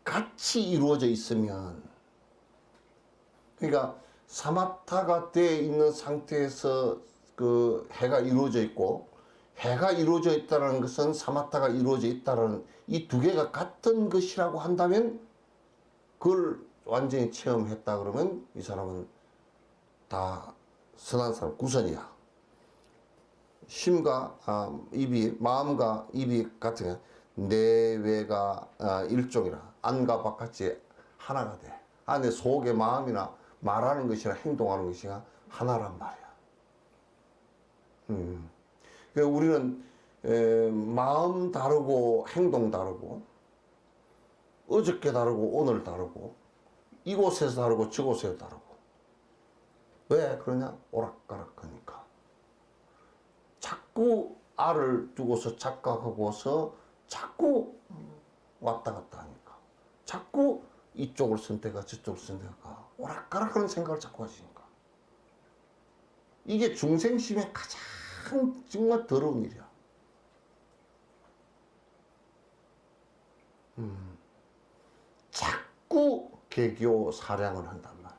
같이 이루어져 있으면, 그러니까 사마타가 되어 있는 상태에서 해가 이루어져 있고, 해가 이루어져 있다는 것은 사마타가 이루어져 있다는 이 두 개가 같은 것이라고 한다면, 그걸 완전히 체험했다 그러면 이 사람은 다 선한 사람, 구선이야. 마음과 입이 같은, 내외가 일종이라. 안과 바깥이 하나가 돼. 안에 속의 마음이나 말하는 것이나 행동하는 것이나 하나란 말이야. 그러니까 우리는 마음 다르고 행동 다르고, 어저께 다르고 오늘 다르고, 이곳에서 다르고 저곳에서 다르고. 왜 그러냐? 오락가락하니까. 자꾸 알을 두고서 착각하고서 자꾸 왔다 갔다 하니까. 자꾸 이쪽을 선택하 저쪽을 선택할까 오락가락하는 생각을 자꾸 하시니까 이게 중생심의 가장 정말 더러운 일이야. 자꾸 개교 사량을 한단 말이야.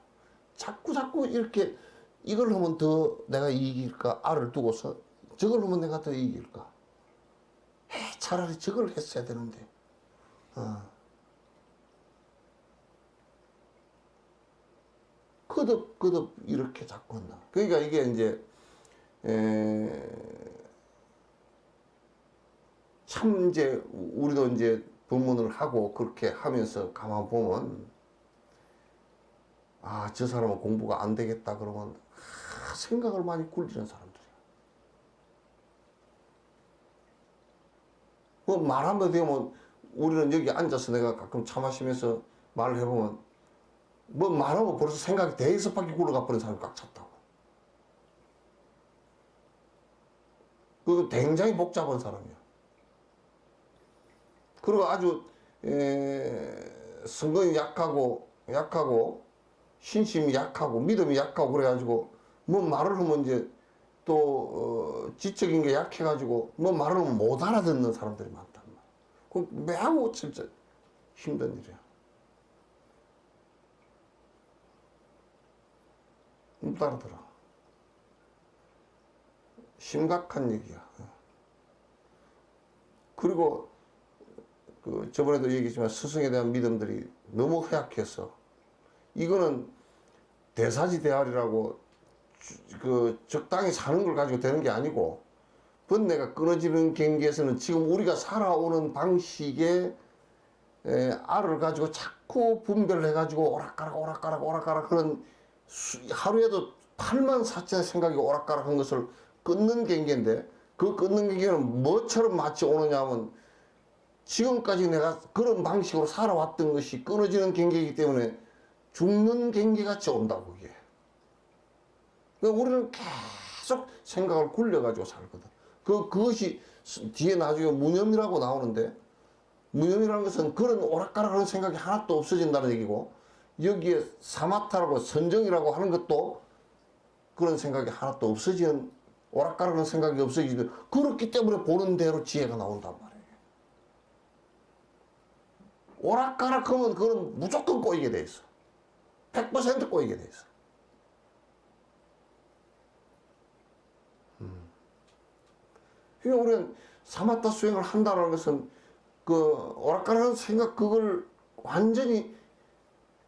자꾸 이렇게 이걸 하면 더 내가 이길까 알을 두고서 저걸 하면 내가 더 이길까 차라리 저걸 했어야 되는데 거듭 이렇게 자꾸 한다. 그러니까 이게 이제 참 이제 우리도 이제 법문을 하고 그렇게 하면서 가만 보면 아, 저 사람은 공부가 안 되겠다 그러면 생각을 많이 굴리는 사람들이야. 뭐 말 한번 되면 우리는 여기 앉아서 내가 가끔 차 마시면서 말을 해보면 뭐 말하면 벌써 생각이 대여섯 바퀴 굴러가 버린 사람이 꽉 찼다고. 그거 굉장히 복잡한 사람이야. 그리고 아주 성건이 약하고 신심이 약하고 믿음이 약하고 그래가지고 뭐 말을 하면 이제 또 지적인 게 약해가지고 뭐 말을 하면 못 알아듣는 사람들이 많단 말이야. 그 매우 진짜 힘든 일이야. 못 알아들어. 심각한 얘기야. 그리고 그 저번에도 얘기했지만 스승에 대한 믿음들이 너무 허약해서 이거는 대사지대할이라고 그 적당히 사는 걸 가지고 되는 게 아니고 번뇌가 끊어지는 경계에서는 지금 우리가 살아오는 방식의 알을 가지고 자꾸 분별해 가지고 오락가락 하는 하루에도 8만 4천 생각이 오락가락한 것을 끊는 경계인데 그 끊는 경계는 뭐처럼 마치 오느냐 하면 지금까지 내가 그런 방식으로 살아왔던 것이 끊어지는 경계이기 때문에 죽는 경계같이 온다고 그게. 그러니까 우리는 계속 생각을 굴려가지고 살거든. 그것이 뒤에 나중에 무념이라고 나오는데 무념이라는 것은 그런 오락가락하는 생각이 하나도 없어진다는 얘기고 여기에 사마타라고 선정이라고 하는 것도 그런 생각이 하나도 없어지는 오락가락하는 생각이 없어지는 그렇기 때문에 보는 대로 지혜가 나온단 말이에요. 오락가락하면 그건 무조건 꼬이게 돼 있어. 100% 꼬이게 돼 있어. 그러니까 우리는 사마타 수행을 한다는 것은 그 오락가락하는 생각 그걸 완전히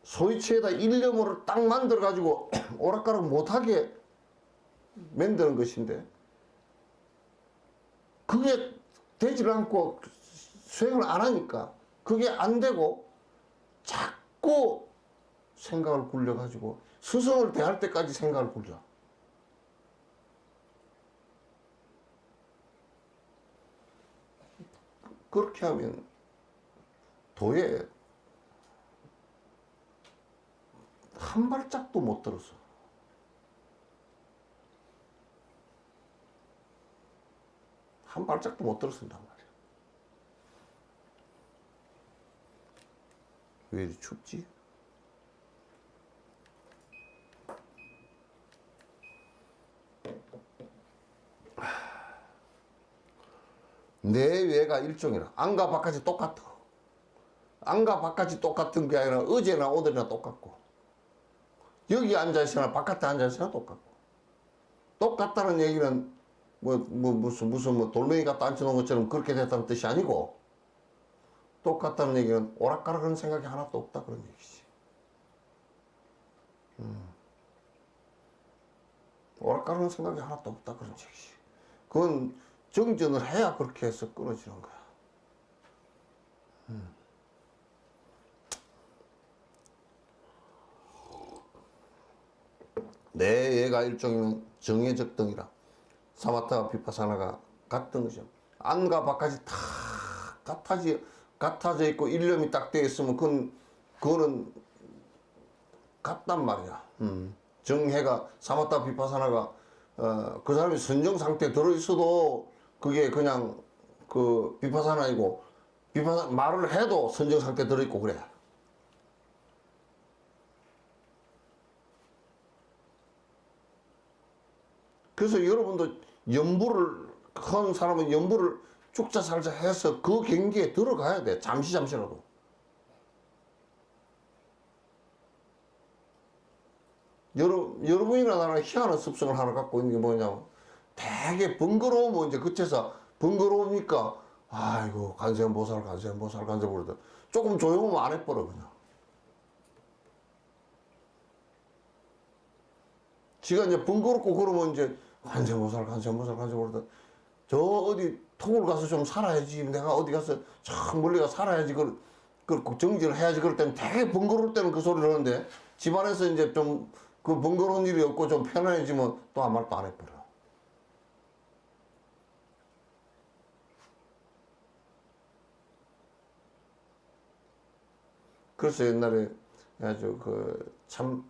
소이치에다 일념으로 딱 만들어 가지고 오락가락 못하게 만드는 것인데 그게 되질 않고 수행을 안 하니까 그게 안 되고 자꾸 생각을 굴려 가지고 스승을 대할 때까지 생각을 굴려. 그렇게 하면 도에 한 발짝도 못 들었어. 한 발짝도 못 들었습니다 말이야. 왜 이리 춥지? 내외가 일종이라 안과 바깥이 똑같아. 안과 바깥이 똑같은 게 아니라 어제나 오늘이나 똑같고 여기 앉아있으나 바깥에 앉아있으나 똑같고 똑같다는 얘기는 무슨 돌멩이 갖다 앉혀놓은 것처럼 그렇게 됐다는 뜻이 아니고 똑같다는 얘기는 오락가락하는 생각이 하나도 없다 그런 얘기지. 오락가락하는 생각이 하나도 없다 그런 얘기지. 그건 정전을 해야 그렇게 해서 끊어지는 거야. 내 얘가 일종이면 정해적 등이라 사마타와 비파사나가 같은 것이죠. 안과 바깥이 다 같아져 있고 일념이 딱 되어 있으면 그거는 같단 말이야. 정해가 사마타 비파사나가 그 사람이 선정 상태에 들어 있어도 그게 그냥 그 비파사나이고 말을 해도 선정 상태에 들어 있고 그래. 그래서 여러분도 연부를 한 사람은 연부를 죽자 살자 해서 그 경기에 들어가야 돼. 잠시라도. 여러분이나 나는 희한한 습성을 하나 갖고 있는 게 뭐냐면 되게 번거로우면 이제 그쳐서 번거로우니까 아이고 간세음보살 그러다 조금 조용하면 안 해버려 그냥. 지가 이제 번거롭고 그러면 이제 간세음보살 그러다 저 어디 토굴 가서 좀 살아야지, 내가 어디 가서 참 멀리 가서 살아야지, 그 정진을 해야지 그럴 때는 되게 번거로울 때는 그 소리를 하는데 집안에서 이제 좀 그 번거로운 일이 없고 좀 편안해지면 또 아무 말도 안 해버려. 그래서 옛날에 아주 그 참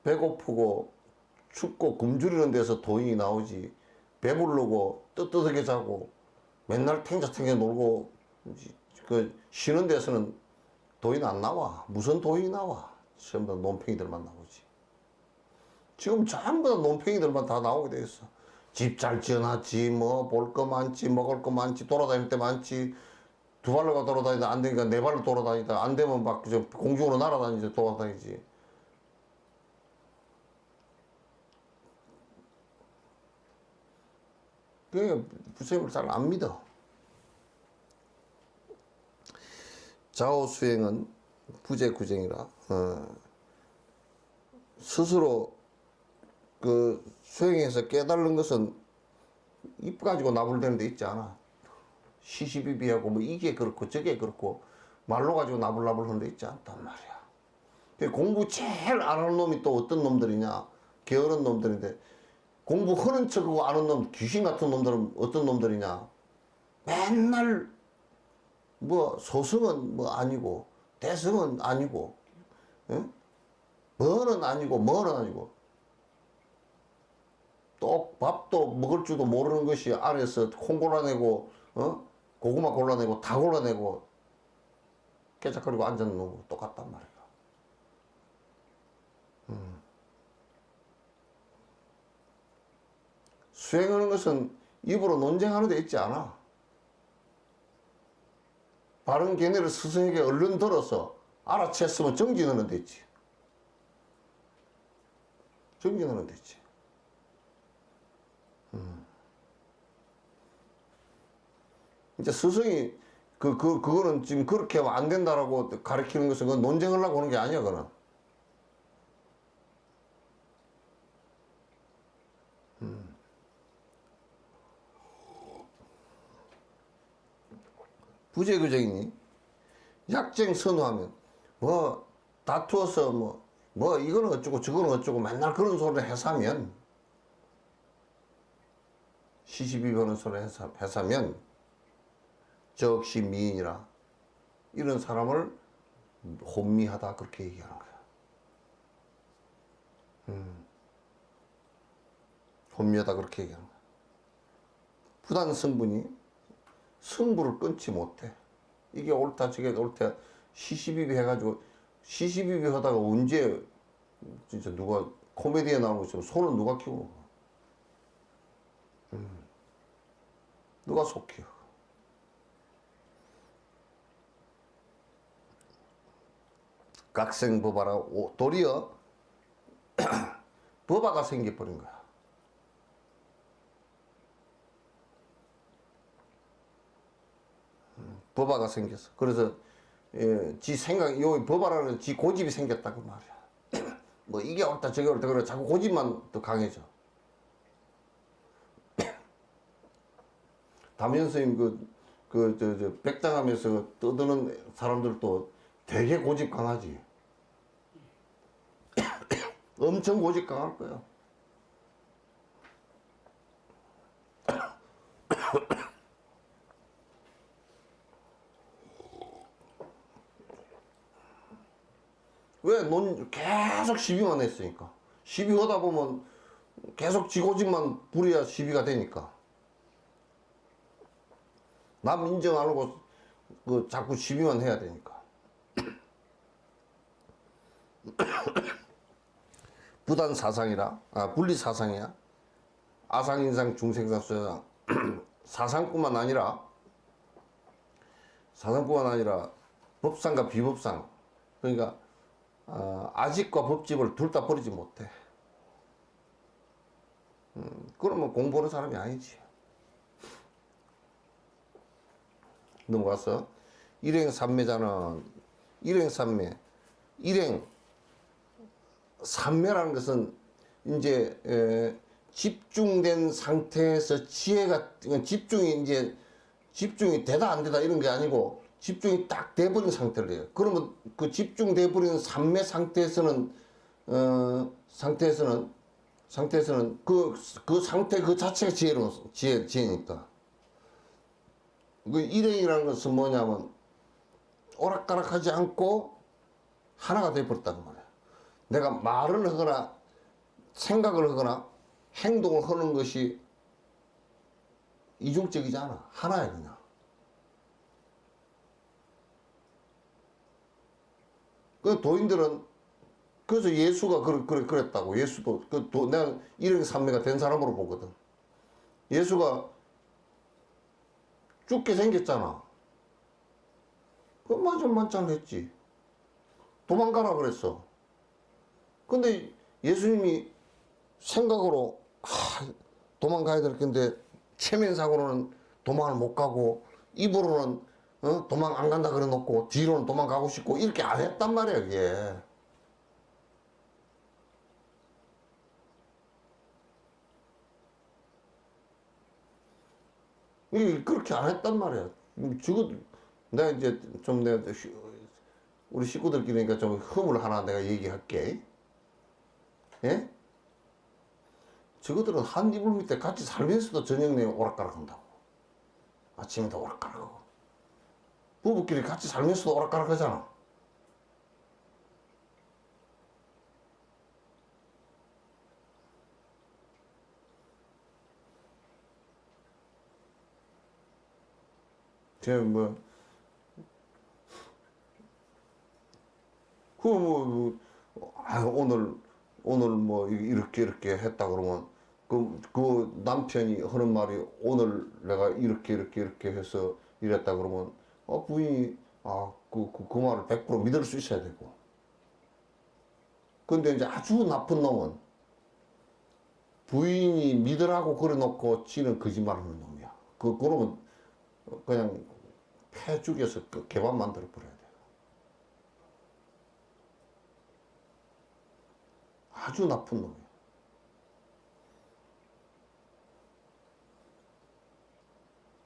배고프고 춥고 굶주리는 데서 돈이 나오지, 배부르고 뜨뜻하게 자고 맨날 탱자탱자 놀고 그 쉬는 데서는 돈이 안 나와. 무슨 돈이 나와? 전부 다 논팽이들만 나오지. 지금 전부 다 논팽이들만 다 나오게 돼 있어. 집 잘 지어놨지, 뭐 볼 거 많지, 먹을 거 많지, 돌아다닐 때 많지. 두 발로가 돌아다니다 안 되니까 네 발로 돌아다니다 안 되면 막 공중으로 날아다니지, 돌아다니지. 그게 부처님을 잘 안 믿어. 좌우수행은 부재구쟁이라 스스로 그 수행해서 깨달는 것은 입 가지고 나불대는 데 있지 않아. 시시비비하고 뭐 이게 그렇고 저게 그렇고 말로 가지고 나불나불 하는 데 있지 않단 말이야. 공부 제일 안 하는 놈이 또 어떤 놈들이냐, 게으른 놈들인데, 공부 하는 척하고 아는 놈, 귀신 같은 놈들은 어떤 놈들이냐, 맨날 뭐 소승은 뭐 아니고 대승은 아니고, 응? 뭐는 아니고 뭐는 아니고, 또 밥도 먹을 줄도 모르는 것이 안에서 콩 골라내고 고구마 골라내고 다 골라내고 깨작거리고 앉아있는 놈하고 똑같단 말이야. 수행하는 것은 입으로 논쟁하는 데 있지 않아. 바른 견해를 스승에게 얼른 들어서 알아챘으면 정진하는 데 있지. 정진하는 데 있지. 이제 스승이 그거는 지금 그렇게 하면 안 된다라고 가르치는 것은 그건 논쟁하려고 하는 게 아니야, 그거는. 부재교정이니 약쟁 선호하면 뭐 다투어서 뭐 이거는 어쩌고 저거는 어쩌고 맨날 그런 소리를 해사면, 시시비비하는 소리를 해사면 적시 미인이라, 이런 사람을 혼미하다 그렇게 얘기하는 거야. 혼미하다 그렇게 얘기하는 거야. 부단 성분이 승부를 끊지 못해. 이게 옳다 저게 옳다 시시비비 해가지고, 시시비비 하다가 언제 진짜 누가 코미디에 나오는 것처럼 손은 누가 키우는 거야. 누가 속 키워. 각생법화라 도리어 법화가 생겨버린 거야. 법화가 생겼어. 그래서 지 생각, 요 법화라는 지 고집이 생겼다 그 말이야. 뭐 이게 옳다 저게 옳다 그래 자꾸 고집만 더 강해져. 담임 선생님 저 백장하면서 떠드는 사람들도 되게 고집 강하지. 엄청 고집 강할 거야. 왜? 계속 시비만 했으니까. 시비하다 보면 계속 지 고집만 부려야 시비가 되니까. 남 인정 안 하고 자꾸 시비만 해야 되니까. 부단 사상이라, 분리 사상이야. 아상인상 중생사수장 사상뿐만 아니라 법상과 비법상, 그러니까 아집과 법집을 둘 다 버리지 못해. 그러면 공부하는 사람이 아니지. 넘어가서 일행삼매자는 일행삼매라는 것은 이제 집중된 상태에서 지혜가 집중이 되다 안 되다 이런 게 아니고 집중이 딱 돼버린 상태를 해요. 그러면 그 집중돼버린 삼매 상태에서는 그 상태 그 자체가 지혜니까. 그 일행이라는 것은 뭐냐면 오락가락하지 않고 하나가 돼버렸다는 말이야. 내가 말을 하거나 생각을 하거나 행동을 하는 것이 이중적이지 않아. 하나야 그냥. 그 도인들은 그래서 예수가 그랬다고. 예수도 내가 일행삼매가 된 사람으로 보거든. 예수가 죽게 생겼잖아. 그 만찬했지. 도망가라 그랬어. 근데 예수님이 생각으로 도망가야 될 건데 체면상으로는 도망을 못 가고 입으로는 도망 안 간다 그래 놓고 뒤로는 도망가고 싶고 이렇게 안 했단 말이야 그게. 이게 그렇게 안 했단 말이야. 내가 이제 좀 우리 식구들끼리니까 좀 흠을 하나 내가 얘기할게. 예? 저거들은 한 이불 밑에 같이 살면서도 저녁 내에 오락가락 한다고. 아침에도 오락가락하고. 부부끼리 같이 살면서도 오락가락 하잖아. 제가 오늘 뭐 이렇게 했다 그러면 그 남편이 하는 말이 오늘 내가 이렇게 해서 이랬다 그러면 부인이 그 말을 100% 믿을 수 있어야 되고. 근데 이제 아주 나쁜 놈은 부인이 믿으라고 그래 놓고 지는 거짓말하는 놈이야. 그러면 그냥 패 죽여서 개밥 만들어 버려야 돼. 아주 나쁜 놈이야.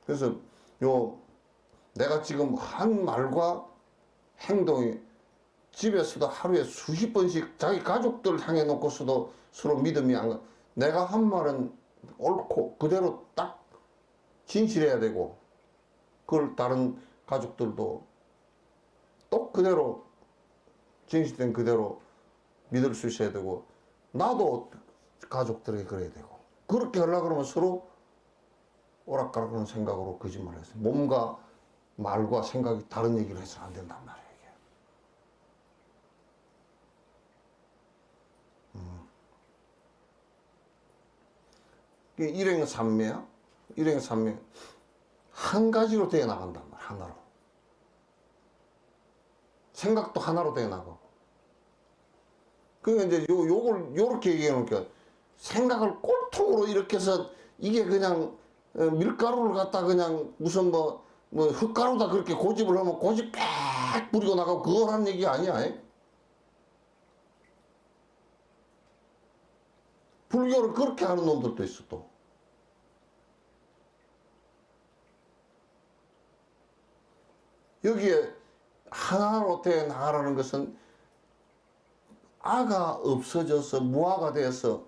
그래서 내가 지금 한 말과 행동이 집에서도 하루에 수십 번씩 자기 가족들 향해 놓고서도 서로 믿음이 안 가. 내가 한 말은 옳고 그대로 딱 진실해야 되고 그걸 다른 가족들도 또 그대로 진실된 그대로 믿을 수 있어야 되고 나도 가족들에게 그래야 되고 그렇게 하려고 그러면 서로 오락가락하는 생각으로 거짓말을 했어요. 몸과 말과 생각이 다른 얘기를 해서는 안 된단 말이에요. 이게 일행삼매야. 일행삼매 한 가지로 되어 나간단 말이야. 하나로. 생각도 하나로 되어 나가고. 그러니까 이제 요렇게 얘기해 놓으니까 생각을 꼴통으로 이렇게 해서 이게 그냥 밀가루를 갖다 그냥 무슨 뭐 흙가루다 그렇게 고집을 하면 고집 빽 뿌리고 나가고 그걸 하는 얘기 아니야. 불교를 그렇게 하는 놈들도 있어 또. 여기에 하나로 되어 나가라는 것은 아가 없어져서 무아가 되어서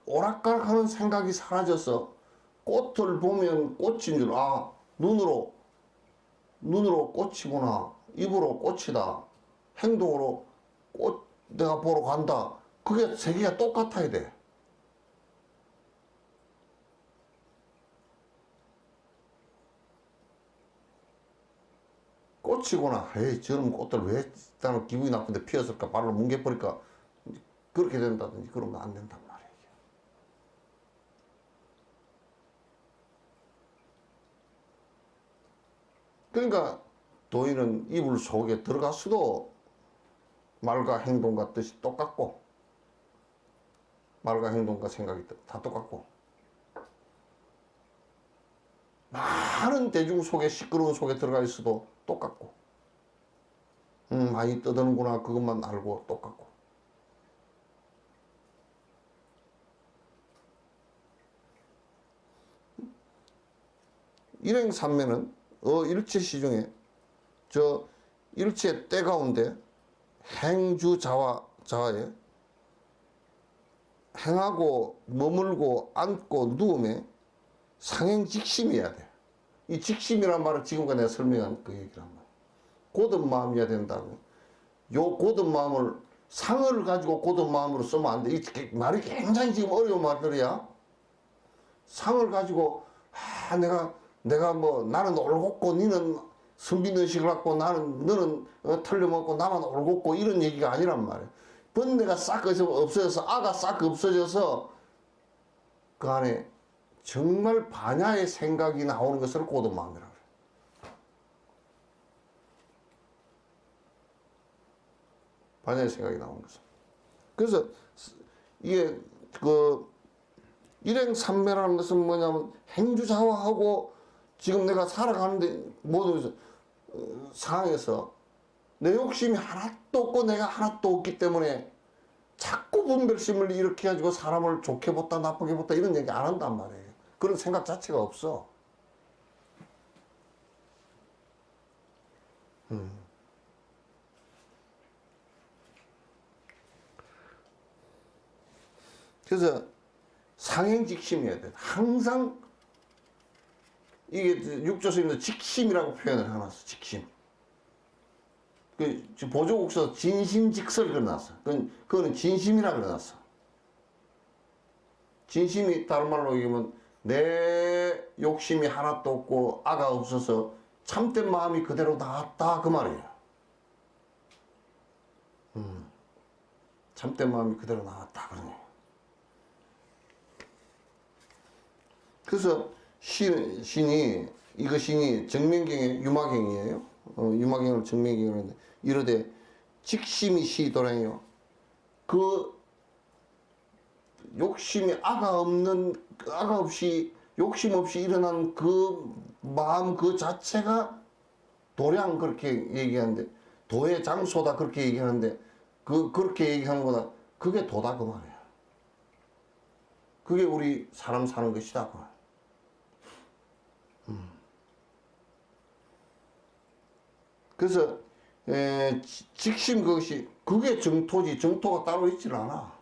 오락가락하는 생각이 사라져서 꽃을 보면 꽃인 줄 눈으로 꽃이구나, 입으로 꽃이다, 행동으로 꽃 내가 보러 간다. 그게 세계가 똑같아야 돼. 꽃이구나. 에이, 저런 꽃들 왜 나는 기분이 나쁜데 피었을까? 발로 뭉개버릴까? 그렇게 된다든지 그러면 안 된단 말이에요. 그러니까 도인은 이불 속에 들어갔어도 말과 행동과 뜻이 똑같고, 말과 행동과 생각이 다 똑같고, 많은 대중 속에, 시끄러운 속에 들어가 있어도 똑같고, 많이 떠드는구나 그것만 알고 똑같고. 일행삼매는 일체 시중에 저 일체 때 가운데 행주자와에 행하고 머물고 앉고 누움에 상행직심이어야 돼. 이 직심이란 말은 지금까지 내가 설명한 그 얘기란 말이야. 곧은 마음이어야 된다고. 요 곧은 마음을 상을 가지고 곧은 마음으로 쓰면 안 돼. 이 말이 굉장히 지금 어려운 말들이야. 상을 가지고 내가 뭐 나는 올곧고 니는 선비의식을 갖고 너는 틀려먹고 나만 올곧고 이런 얘기가 아니란 말이야. 번뇌가 싹 없어져서 아가 싹 없어져서 그 안에 정말 반야의 생각이 나오는 것을 곧은 마음이라고 그래. 반야의 생각이 나오는 것을. 그래서 이게 그 일행삼매라는 것은 뭐냐면 행주자화하고 지금 내가 살아가는데 모든 상황에서 내 욕심이 하나도 없고 내가 하나도 없기 때문에 자꾸 분별심을 일으켜 가지고 사람을 좋게 봤다 나쁘게 봤다 이런 얘기 안 한단 말이에요. 그런 생각 자체가 없어. 그래서 상행직심이어야 돼. 항상 이게 육조스님도 직심이라고 표현을 해놨어. 직심. 그 보조국서 진심직설 그려놨어. 그거는 진심이라 그려놨어. 진심이 다른 말로 얘기하면 내 욕심이 하나도 없고 아가 없어서 참된 마음이 그대로 나왔다 그 말이에요. 참된 마음이 그대로 나왔다 그러네. 그래서 신이 정명경의 유마경이에요. 유마경을 정명경을 하는데 이르되 직심이 시도라요. 그 욕심이 아가 없이 욕심 없이 일어난 그 마음 그 자체가 도량 그렇게 얘기하는데 도의 장소다 그렇게 얘기하는데 그렇게 얘기하는 거다. 그게 도다 그 말이야. 그게 우리 사람 사는 것이다 그 말. 그래서 직심 그것이 그게 정토지. 정토가 따로 있질 않아.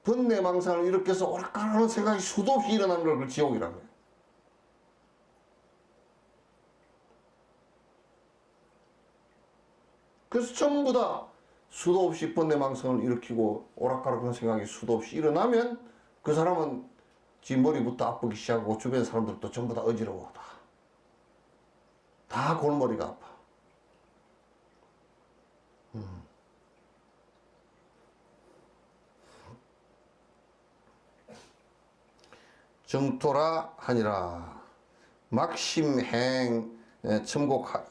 번뇌망상을 일으켜서 오락가락하는 생각이 수도 없이 일어나는 걸 그 지옥이라고 해요. 그래서 전부 다 수도 없이 번뇌망상을 일으키고 오락가락하는 생각이 수도 없이 일어나면 그 사람은 지 머리부터 아프기 시작하고 주변 사람들도 전부 다 어지러워. 다 골머리가 아파. 정토라 하니라. 막심행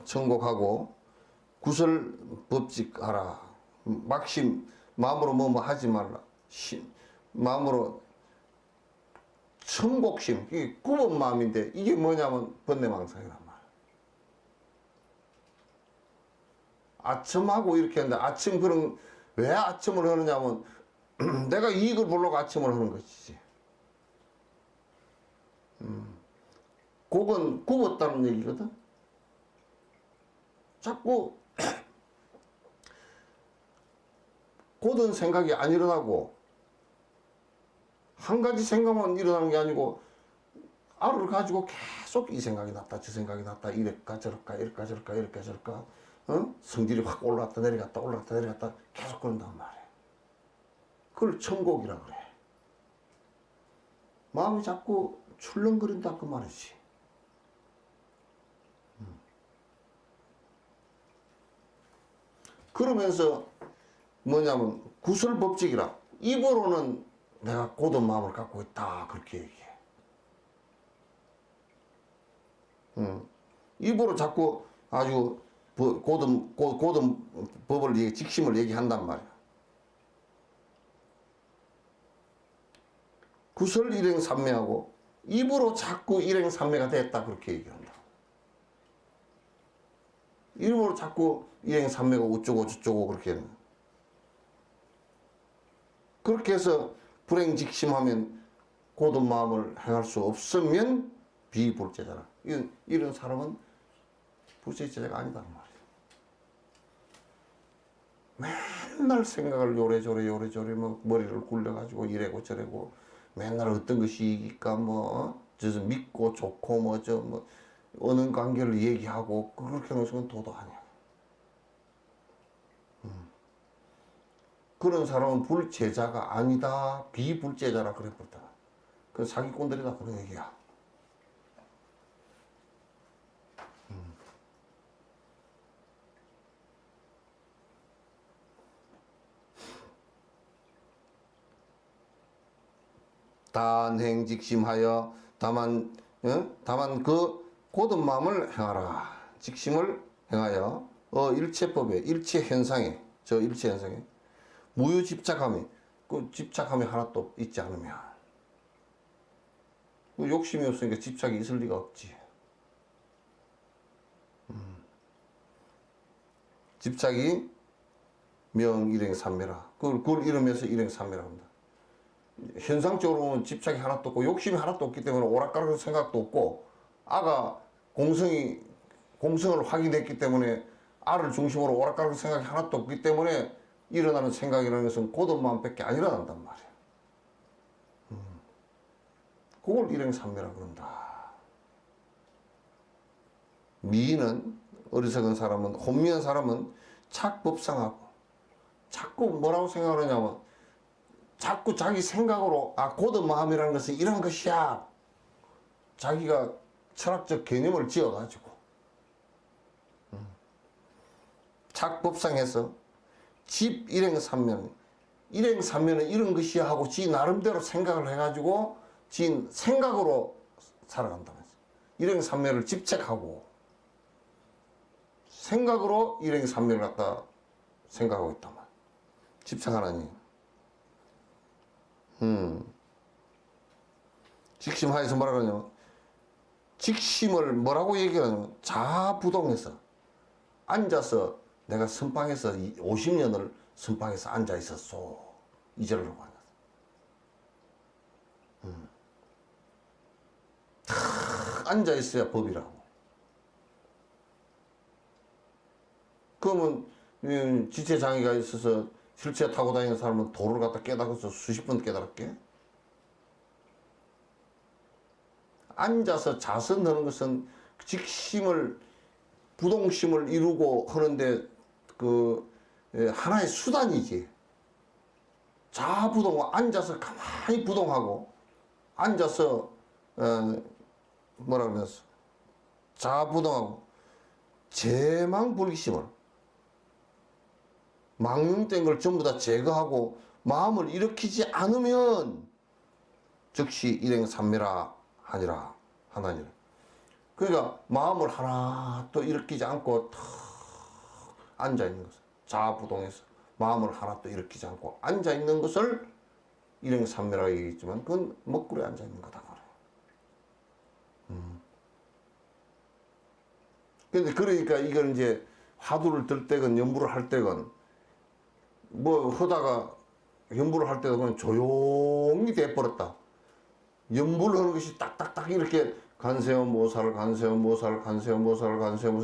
청곡하고 구설법직하라. 막심 마음으로 뭐 하지 말라. 마음으로 청곡심 이게 굽은 마음인데 이게 뭐냐면 번뇌망상이란 말이야. 아첨하고 이렇게 하는데 아첨 그런 왜 아첨을 하느냐면 내가 이익을 보려고 아첨을 하는 것이지. 곡은 굽었다는 얘기거든. 자꾸 고든 생각이 안 일어나고 한 가지 생각만 일어나는 게 아니고 알을 가지고 계속 이 생각이 났다 저 생각이 났다 이럴까 저럴까 이럴까 저럴까 이럴까 저럴까 성질이 확 올라갔다 내려갔다 올라갔다 내려갔다 계속 그런단 말이야. 그걸 청곡이라 그래. 마음이 자꾸 출렁거린다 그 말이지. 그러면서 뭐냐면 구설법칙이라 입으로는 내가 고든 마음을 갖고 있다 그렇게 얘기해. 입으로 자꾸 아주 고든 법을 직심을 얘기한단 말이야. 구설 일행삼매하고 입으로 자꾸 일행삼매가 됐다 그렇게 얘기한다. 입으로 자꾸 일행삼매가 어쩌고 저쩌고 그렇게 해서 불행직심하면 고든 마음을 행할 수 없으면 비불제자라. 이런 사람은 불제자가 아니단 말이야. 맨날 생각을 요래저래 뭐 머리를 굴려가지고 이래고 저래고 맨날 어떤 것이 이길까 저서 믿고 좋고 어느 관계를 얘기하고 그렇게 하는 것은 도도 아니야. 그런 사람은 불제자가 아니다. 비불제자라 그랬거든. 그 사기꾼들이다 그런 얘기야. 단행직심하여 다만 그 고든 마음을 행하라. 직심을 행하여 일체법에 일체현상에 무유집착함이 그 집착함이 하나도 있지 않으면 욕심이 없으니까 집착이 있을 리가 없지. 집착이 명일행삼매라. 그걸 이루면서 일행삼매라고 한다. 현상적으로는 집착이 하나도 없고 욕심이 하나도 없기 때문에 오락가락 생각도 없고 아가 공성을 확인했기 때문에 아를 중심으로 오락가락 생각이 하나도 없기 때문에 일어나는 생각이라는 것은 고든 마음밖에 안 일어난단 말이야. 그걸 일행삼매라고 그런다. 미인은 어리석은 사람은 혼미한 사람은 착법상하고 자꾸 뭐라고 생각을 하냐면 자꾸 자기 생각으로 고든 마음이라는 것은 이런 것이야. 자기가 철학적 개념을 지어가지고 착법상해서 집 일행삼매는 이런 것이야 하고 지 나름대로 생각을 해가지고 지 생각으로 살아간다면서. 일행삼매를 집착하고 생각으로 일행삼매를 갖다 생각하고 있단 말이야. 집착하나니. 직심하에서 뭐라 그러냐면 직심을 뭐라고 얘기하냐면 자부동해서 앉아서 내가 선방에서 50년을 선방에서 앉아 있었소. 이절로 말했어. 앉아 있어야 법이라고. 그러면 지체 장애가 있어서 휠체어 타고 다니는 사람은 도를 갖다 깨닫고서 수십 번 깨달았게. 앉아서 자선하는 것은 직심을 부동심을 이루고 하는데 하나의 수단이지. 자부동, 앉아서 가만히 부동하고 앉아서 뭐라 그러면서 자부동하고 제망불기심을 망령된 걸 전부 다 제거하고 마음을 일으키지 않으면 즉시 일행삼매라 하나니라. 그러니까 마음을 하나도 일으키지 않고 탁 앉아 있는 것을 자부동해서 마음을 하나도 일으키지 않고 앉아 있는 것을 일행삼매라고 얘기했지만 그건 먹구리에 앉아 있는 거다 그래. 그러니까 이걸 이제 화두를 들 때건 연부를 할 때건 하다가 연부를 할 때도 그냥 조용히 돼버렸다. 연부를 하는 것이 딱딱딱 이렇게 간세음모살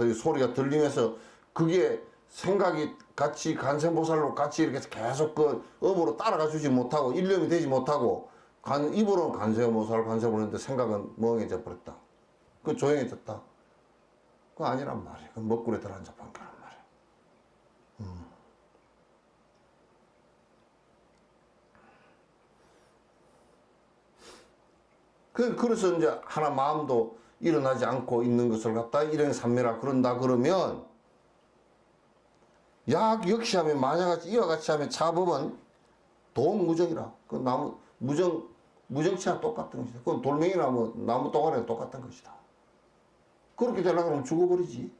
이 소리가 들리면서 그게 생각이 같이 간세음모살로 같이 이렇게 계속 그 음으로 따라가 주지 못하고 일념이 되지 못하고 입으로는 간세음모살 하는데 생각은 멍해져 버렸다. 그 조용해졌다. 그거 아니란 말이야. 그 먹구리에 들어앉아 버린 거란 말이야. 그래서 이제 하나 마음도 일어나지 않고 있는 것을 갖다 일행삼매라 그런다 그러면 역시 하면 만약같이 이와 같이 하면 차법은 동무정이라. 그 나무 무정치와 똑같은 것이다. 그건 돌멩이나 나무 동아리랑 똑같은 것이다. 그렇게 되려고 하면 죽어버리지.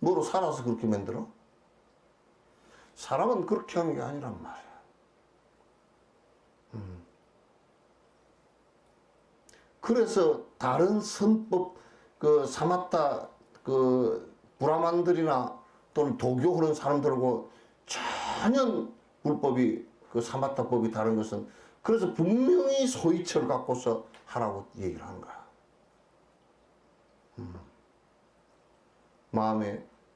뭐로 살아서 그렇게 만들어? 사람은 그렇게 하는 게 아니란 말이야. 그래서 다른 선법, 그 사마타, 그 브라만들이나 또는 도교 하는 사람들하고 전혀 불법이, 그 사마타법이 다른 것은, 그래서 분명히 소이처를 갖고서 하라고 얘기를 하는 거야.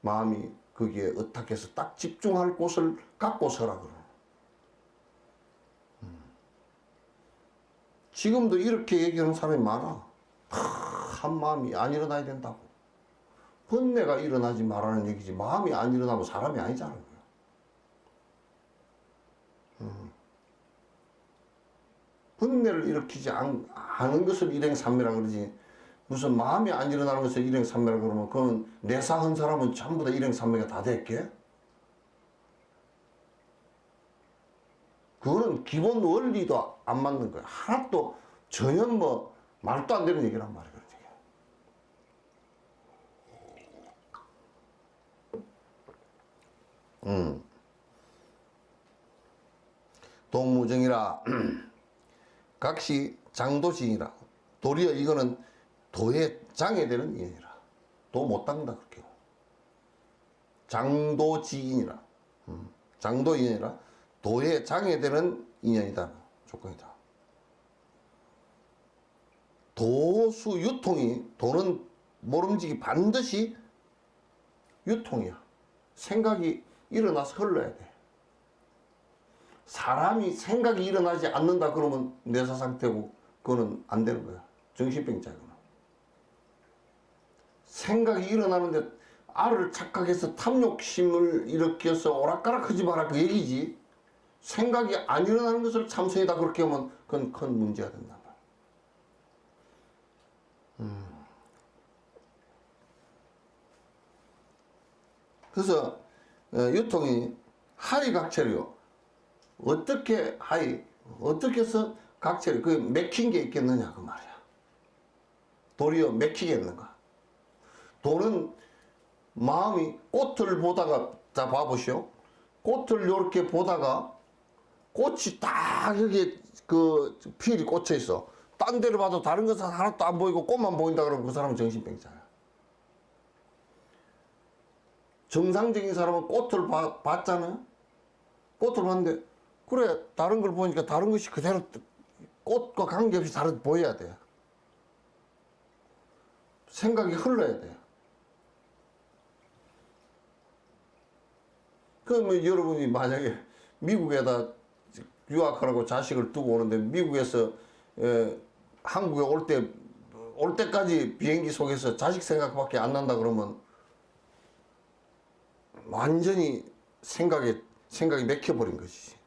마음이 거기에 어떻게해서 딱 집중할 곳을 갖고 서라 그러. 지금도 이렇게 얘기하는 사람이 많아. 한 마음이 안 일어나야 된다고. 번뇌가 일어나지 말라는 얘기지, 마음이 안 일어나면 사람이 아니잖아요. 번뇌를 일으키지 않은 것을 일행삼매라 그러지, 무슨 마음이 안 일어나는 것을 일행삼매라 그러면 그건 내사한 사람은 전부 다 일행삼매가 다 됐게? 그거는 기본 원리도 안 맞는 거야. 하나도 전혀 뭐 말도 안 되는 얘기란 말이야. 동무정이라 각시 장도지이라. 도리어 이거는 도에 장애되는 인연이라. 도 못 닦는다 그렇게. 장도지인이라. 장도인이라 도에 장애되는 인연이다. 조건이다. 도수 유통이, 도는 모름지기 반드시 유통이야. 생각이 일어나서 흘러야 돼. 사람이 생각이 일어나지 않는다 그러면 뇌사 상태고 그거는 안 되는 거야. 정신병자야. 생각이 일어나는데 알을 착각해서 탐욕심을 일으켜서 오락가락하지 마라 그 얘기지. 생각이 안 일어나는 것을 참선이다 그렇게 하면 그건 큰 문제가 된단 말이야. 그래서 유통이 하이각체요. 어떻게 어떻게 해서 각체를, 그 맥힌 게 있겠느냐 그 말이야. 도리어 맥히겠는가. 도는 마음이 꽃을 보다가, 자 봐보시오. 꽃을 이렇게 보다가 꽃이 딱 여기 그 필이 꽂혀 있어. 딴 데를 봐도 다른 것은 하나도 안 보이고 꽃만 보인다 그러면 그 사람은 정신병자야. 정상적인 사람은 꽃을 봤잖아요. 꽃을 봤는데 그래 다른 걸 보니까 다른 것이 그대로 꽃과 관계없이 다르게 보여야 돼. 생각이 흘러야 돼. 그러면 여러분이 만약에 미국에다 유학하라고 자식을 두고 오는데 미국에서 한국에 올 때까지 비행기 속에서 자식 생각밖에 안 난다 그러면 완전히 생각이 맥혀버린 것이지.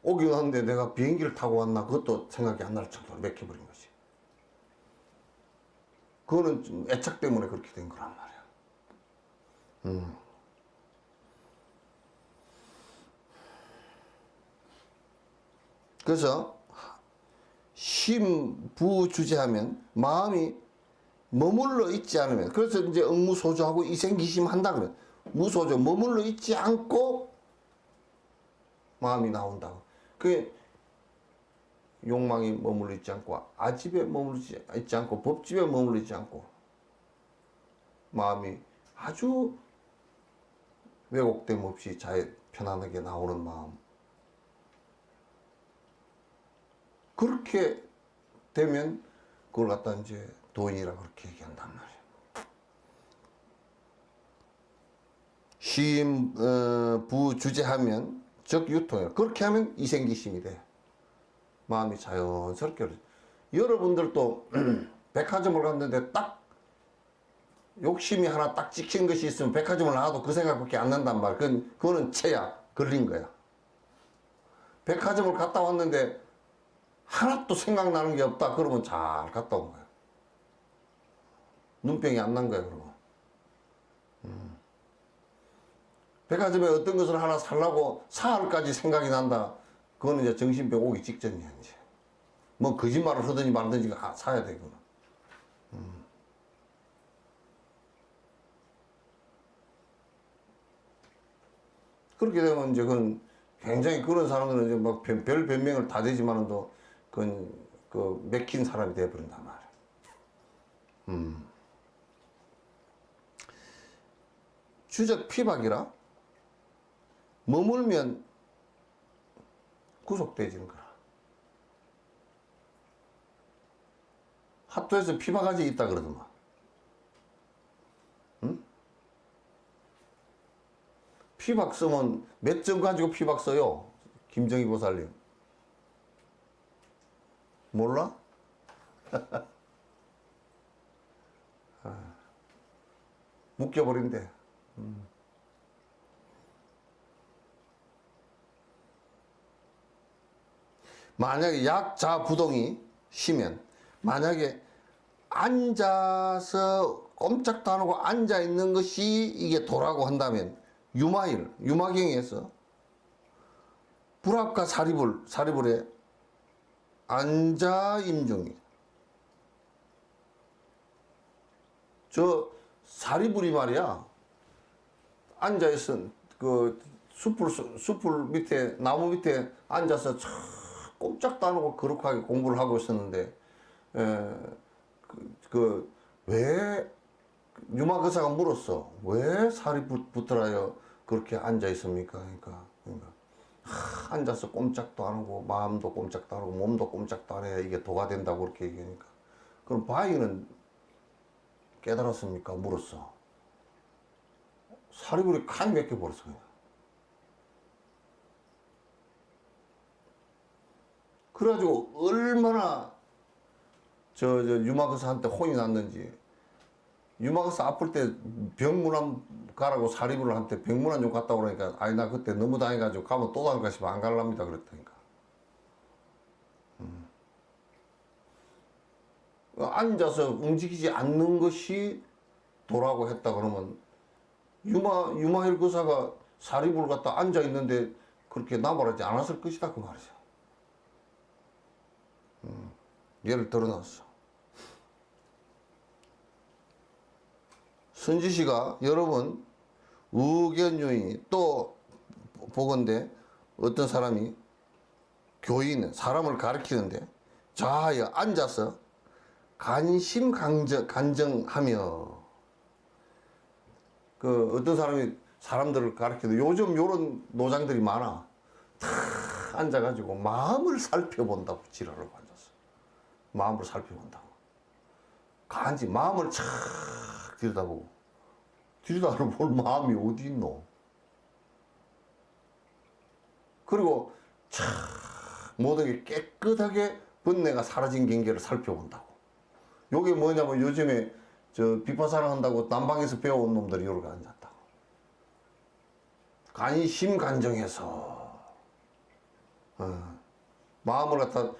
오긴 하는데 내가 비행기를 타고 왔나 그것도 생각이 안 날 정도로 맥혀버린 것이. 그거는 좀 애착 때문에 그렇게 된 거란 말이야. 그래서 심부주제하면 마음이 머물러 있지 않으면, 그래서 이제 응무소조하고 이생기심 한다 그래. 무소조, 머물러 있지 않고 마음이 나온다고. 그게 욕망이 머물러 있지 않고, 아집에 머물러 있지 않고, 법집에 머물러 있지 않고, 마음이 아주 왜곡됨 없이 편안하게 나오는 마음. 그렇게 되면 그걸 갖다 이제 도인이라 그렇게 얘기한단 말이에요. 쉼, 부주제하면 즉 유통이라. 그렇게 하면 이생기심이 돼. 마음이 자연스럽게. 여러분들도 백화점을 갔는데 딱 욕심이 하나 딱 찍힌 것이 있으면 백화점을 나와도 그 생각밖에 안 난단 말이야. 그거는 체야. 걸린 거야. 백화점을 갔다 왔는데 하나도 생각나는 게 없다. 그러면 잘 갔다 온 거야. 눈병이 안 난 거야, 그러면. 백화점에 어떤 것을 하나 살라고 사흘까지 생각이 난다. 그거는 이제 정신병 오기 직전이야, 이제. 뭐 거짓말을 하든지 말든지 사야 되구나. 그렇게 되면 이제 그건 굉장히 그런 사람들은 이제 막 별 변명을 다 되지만은도 그건 그 맥힌 사람이 되어버린단 말이야. 주적 피박이라 머물면 구속되지는 거라. 하토에서 피박아지 있다 그러더만. 응? 피박 쓰면 몇 점 가지고 피박 써요? 김정희 보살님. 몰라? 묶여버린대. 만약에 약자부동이 심면, 만약에 앉아서 꼼짝도 안 하고 앉아 있는 것이 이게 도라고 한다면 유마일, 유마경에서 불합과 사리불에 앉아임중이. 저 사리불이 말이야, 앉아있어 그 숲을 밑에 나무 밑에 앉아서 꼼짝도 안 하고 거룩하게 공부를 하고 있었는데, 왜 유마거사가 물었어. 왜 사리부트라여 그렇게 앉아 있습니까? 그러니까 앉아서 꼼짝도 안 하고 마음도 꼼짝도 안 하고 몸도 꼼짝도 안 해야 이게 도가 된다고 그렇게 얘기하니까, 그럼 바위는 깨달았습니까? 물었어. 사리불이 칸 몇 개 버렸어 그냥. 그래가지고 얼마나 저 유마거사한테 혼이 났는지, 유마거사 아플 때 병문안 가라고 사리불한테 병문안 좀 갔다 오라니까, 아니 나 그때 너무 당해가지고 가면 또 당할까 싶어 안 갈랍니다 그랬다니까. 앉아서 움직이지 않는 것이 도라고 했다 그러면 유마일 거사가 사리불 갖다 앉아 있는데 그렇게 나발하지 않았을 것이다 그 말이죠. 예를 들어놨어. 선지시가 여러분 의견유인이 또 보건대 어떤 사람이 교인 사람을 가르치는데 자하여 앉아서 간정하며, 그 어떤 사람이 사람들을 가르치는데 요즘 요런 노장들이 많아. 탁 앉아가지고 마음을 살펴본다고 지랄하고 앉았어. 마음을 살펴본다고. 간지 마음을 착 들여다보고, 들여다볼 마음이 어디 있노? 그리고 착 모든 게 깨끗하게 번뇌가 사라진 경계를 살펴본다고. 요게 뭐냐면 요즘에 저 비파사를 한다고 남방에서 배워온 놈들이 이렇게 앉았다고. 간정해서 마음을 갖다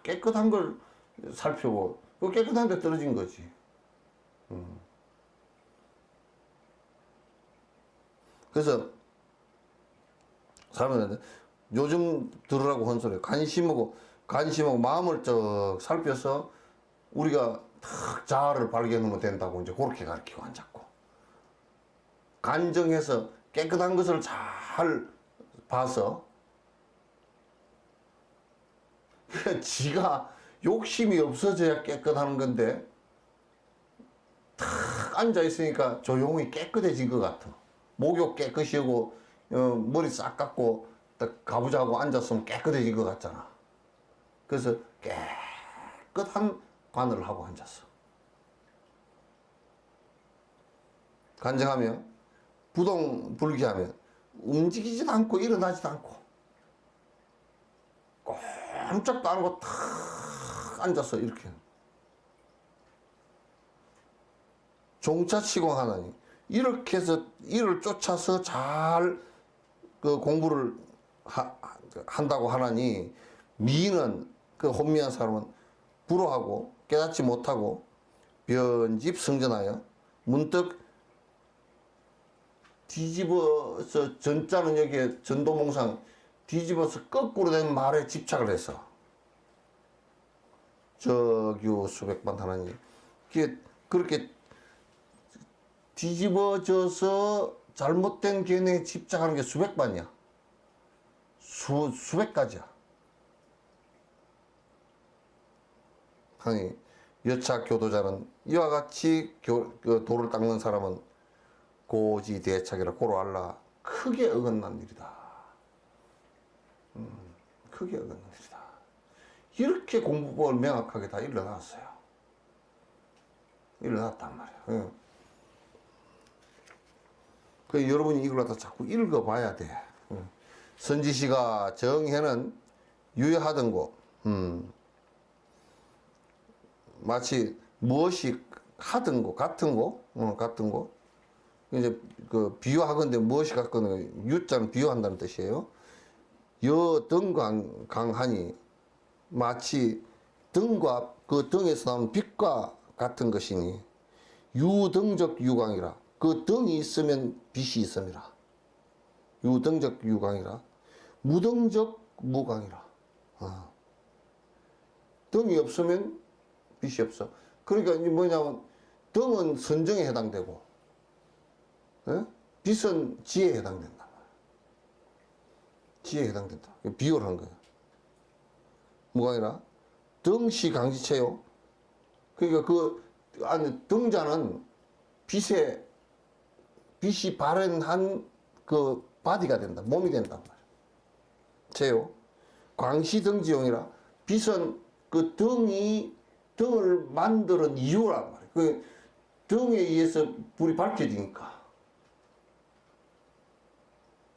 깨끗한 걸 살펴보고, 그 깨끗한 데 떨어진 거지. 그래서 사람들한테 요즘 들으라고 한 소리, 관심하고 마음을 쭉 살펴서 우리가 탁 자아를 발견하면 된다고 이제 그렇게 가르치고 앉았고, 간정해서 깨끗한 것을 잘 봐서 지가 욕심이 없어져야 깨끗한 건데 탁 앉아 있으니까 조용히 깨끗해진 것 같아. 목욕 깨끗이 하고 머리 싹 깎고 딱 가부좌하고 앉았으면 깨끗해진 것 같잖아. 그래서 깨끗한 관을 하고 앉았어. 간정하며 부동불기하며 움직이지도 않고 일어나지도 않고 꼼짝도 안 하고 탁 앉았어. 이렇게 종차치공 하나니, 이렇게 해서 이를 쫓아서 잘 그 공부를 한다고 하나니, 미는 그 혼미한 사람은 불호하고 깨닫지 못하고 변집 성전하여 문득 뒤집어서, 전자는 여기에 전도몽상 뒤집어서 거꾸로 된 말에 집착을 해서 적유 수백반 하나님. 이게 그렇게 뒤집어져서 잘못된 견해에 집착하는 게 수백반이야. 수백 가지야. 아니, 여차 교도자는 이와 같이 도를 닦는 사람은 고지대착이라 고로 알라. 크게 어긋난 일이다. 크게 어긋난 일이다. 이렇게 공부법을 명확하게 다 일러놨어요. 일러놨단 말이에요. 그 여러분이 이걸 갖다 자꾸 읽어봐야 돼. 선지시가 정해는 유효하던 거, 마치 무엇이 하던 거, 같은 거, 같은 거. 이제 그 비유하건대 무엇이 같거든, 유자는 비유한다는 뜻이에요. 여 등과 강하니 마치 등과 그 등에서 나오는 빛과 같은 것이니 유등적 유광이라. 그 등이 있으면 빛이 있음이라. 유등적 유광이라. 무등적 무광이라. 등이 없으면 빛이 없어. 그러니까 이제 뭐냐면 등은 선정에 해당되고, 빛은 지혜에 해당된다. 지혜에 해당된다. 비유를 한 거예요. 무광이라. 등시 강지체요. 그러니까 그 안에 등자는 빛이 발현한 그 바디가 된다. 몸이 된단 말이야. 제요. 광시등지용이라. 빛은 그 등을 만드는 이유란 말이야. 그 등에 의해서 불이 밝혀지니까.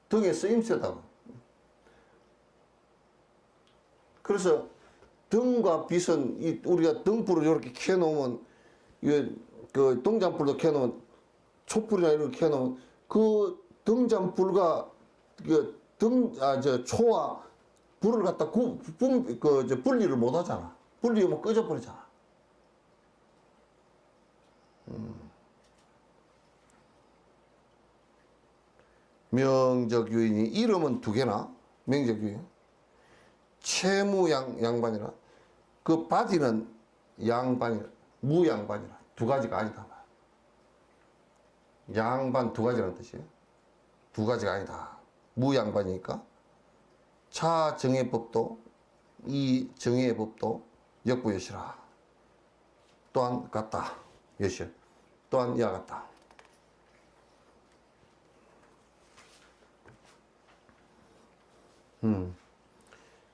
등의 쓰임새다. 그래서 등과 빛은 우리가 등불을 이렇게 켜놓으면, 그 등잔불도 켜놓으면, 촛불이나 이렇게 켜놓으면 그 등잔불과 초와 불을 갖다 분리를 못 하잖아. 분리하면 꺼져버리잖아. 명적유인이 이름은 두 개나, 명적유인. 채무양반이라. 그 바디는 양반이라, 무양반이라. 두 가지가 아니다. 양반 두 가지라는 뜻이에요. 두 가지가 아니다. 무양반이니까. 차 정해법도, 이 정해의 법도 역부여시라. 또한 같다. 여시. 또한 이와 같다.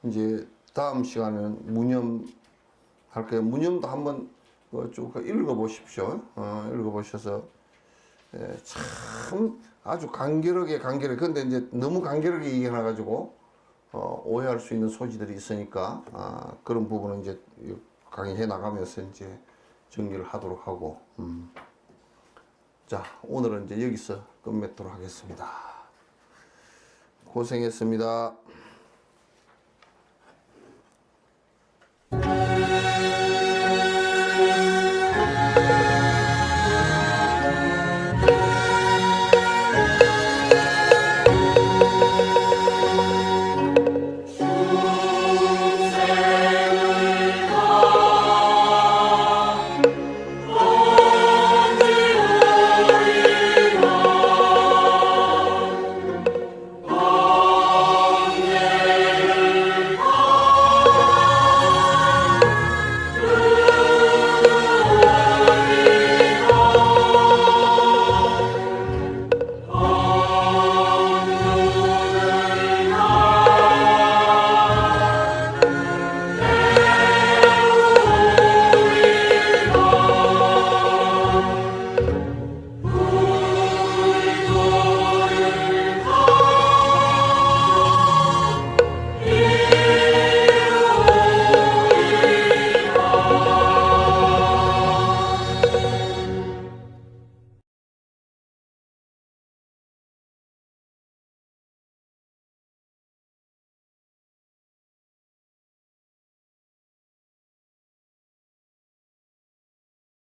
이제 다음 시간에는 무념 할 거예요. 무념도 한번 쭉 읽어보십시오. 읽어보셔서 참 아주 간결하게. 근데 이제 너무 간결하게 얘기해놔가지고 오해할 수 있는 소지들이 있으니까 그런 부분은 이제 강의해 나가면서 이제 정리를 하도록 하고. 자, 오늘은 이제 여기서 끝맺도록 하겠습니다. 고생했습니다.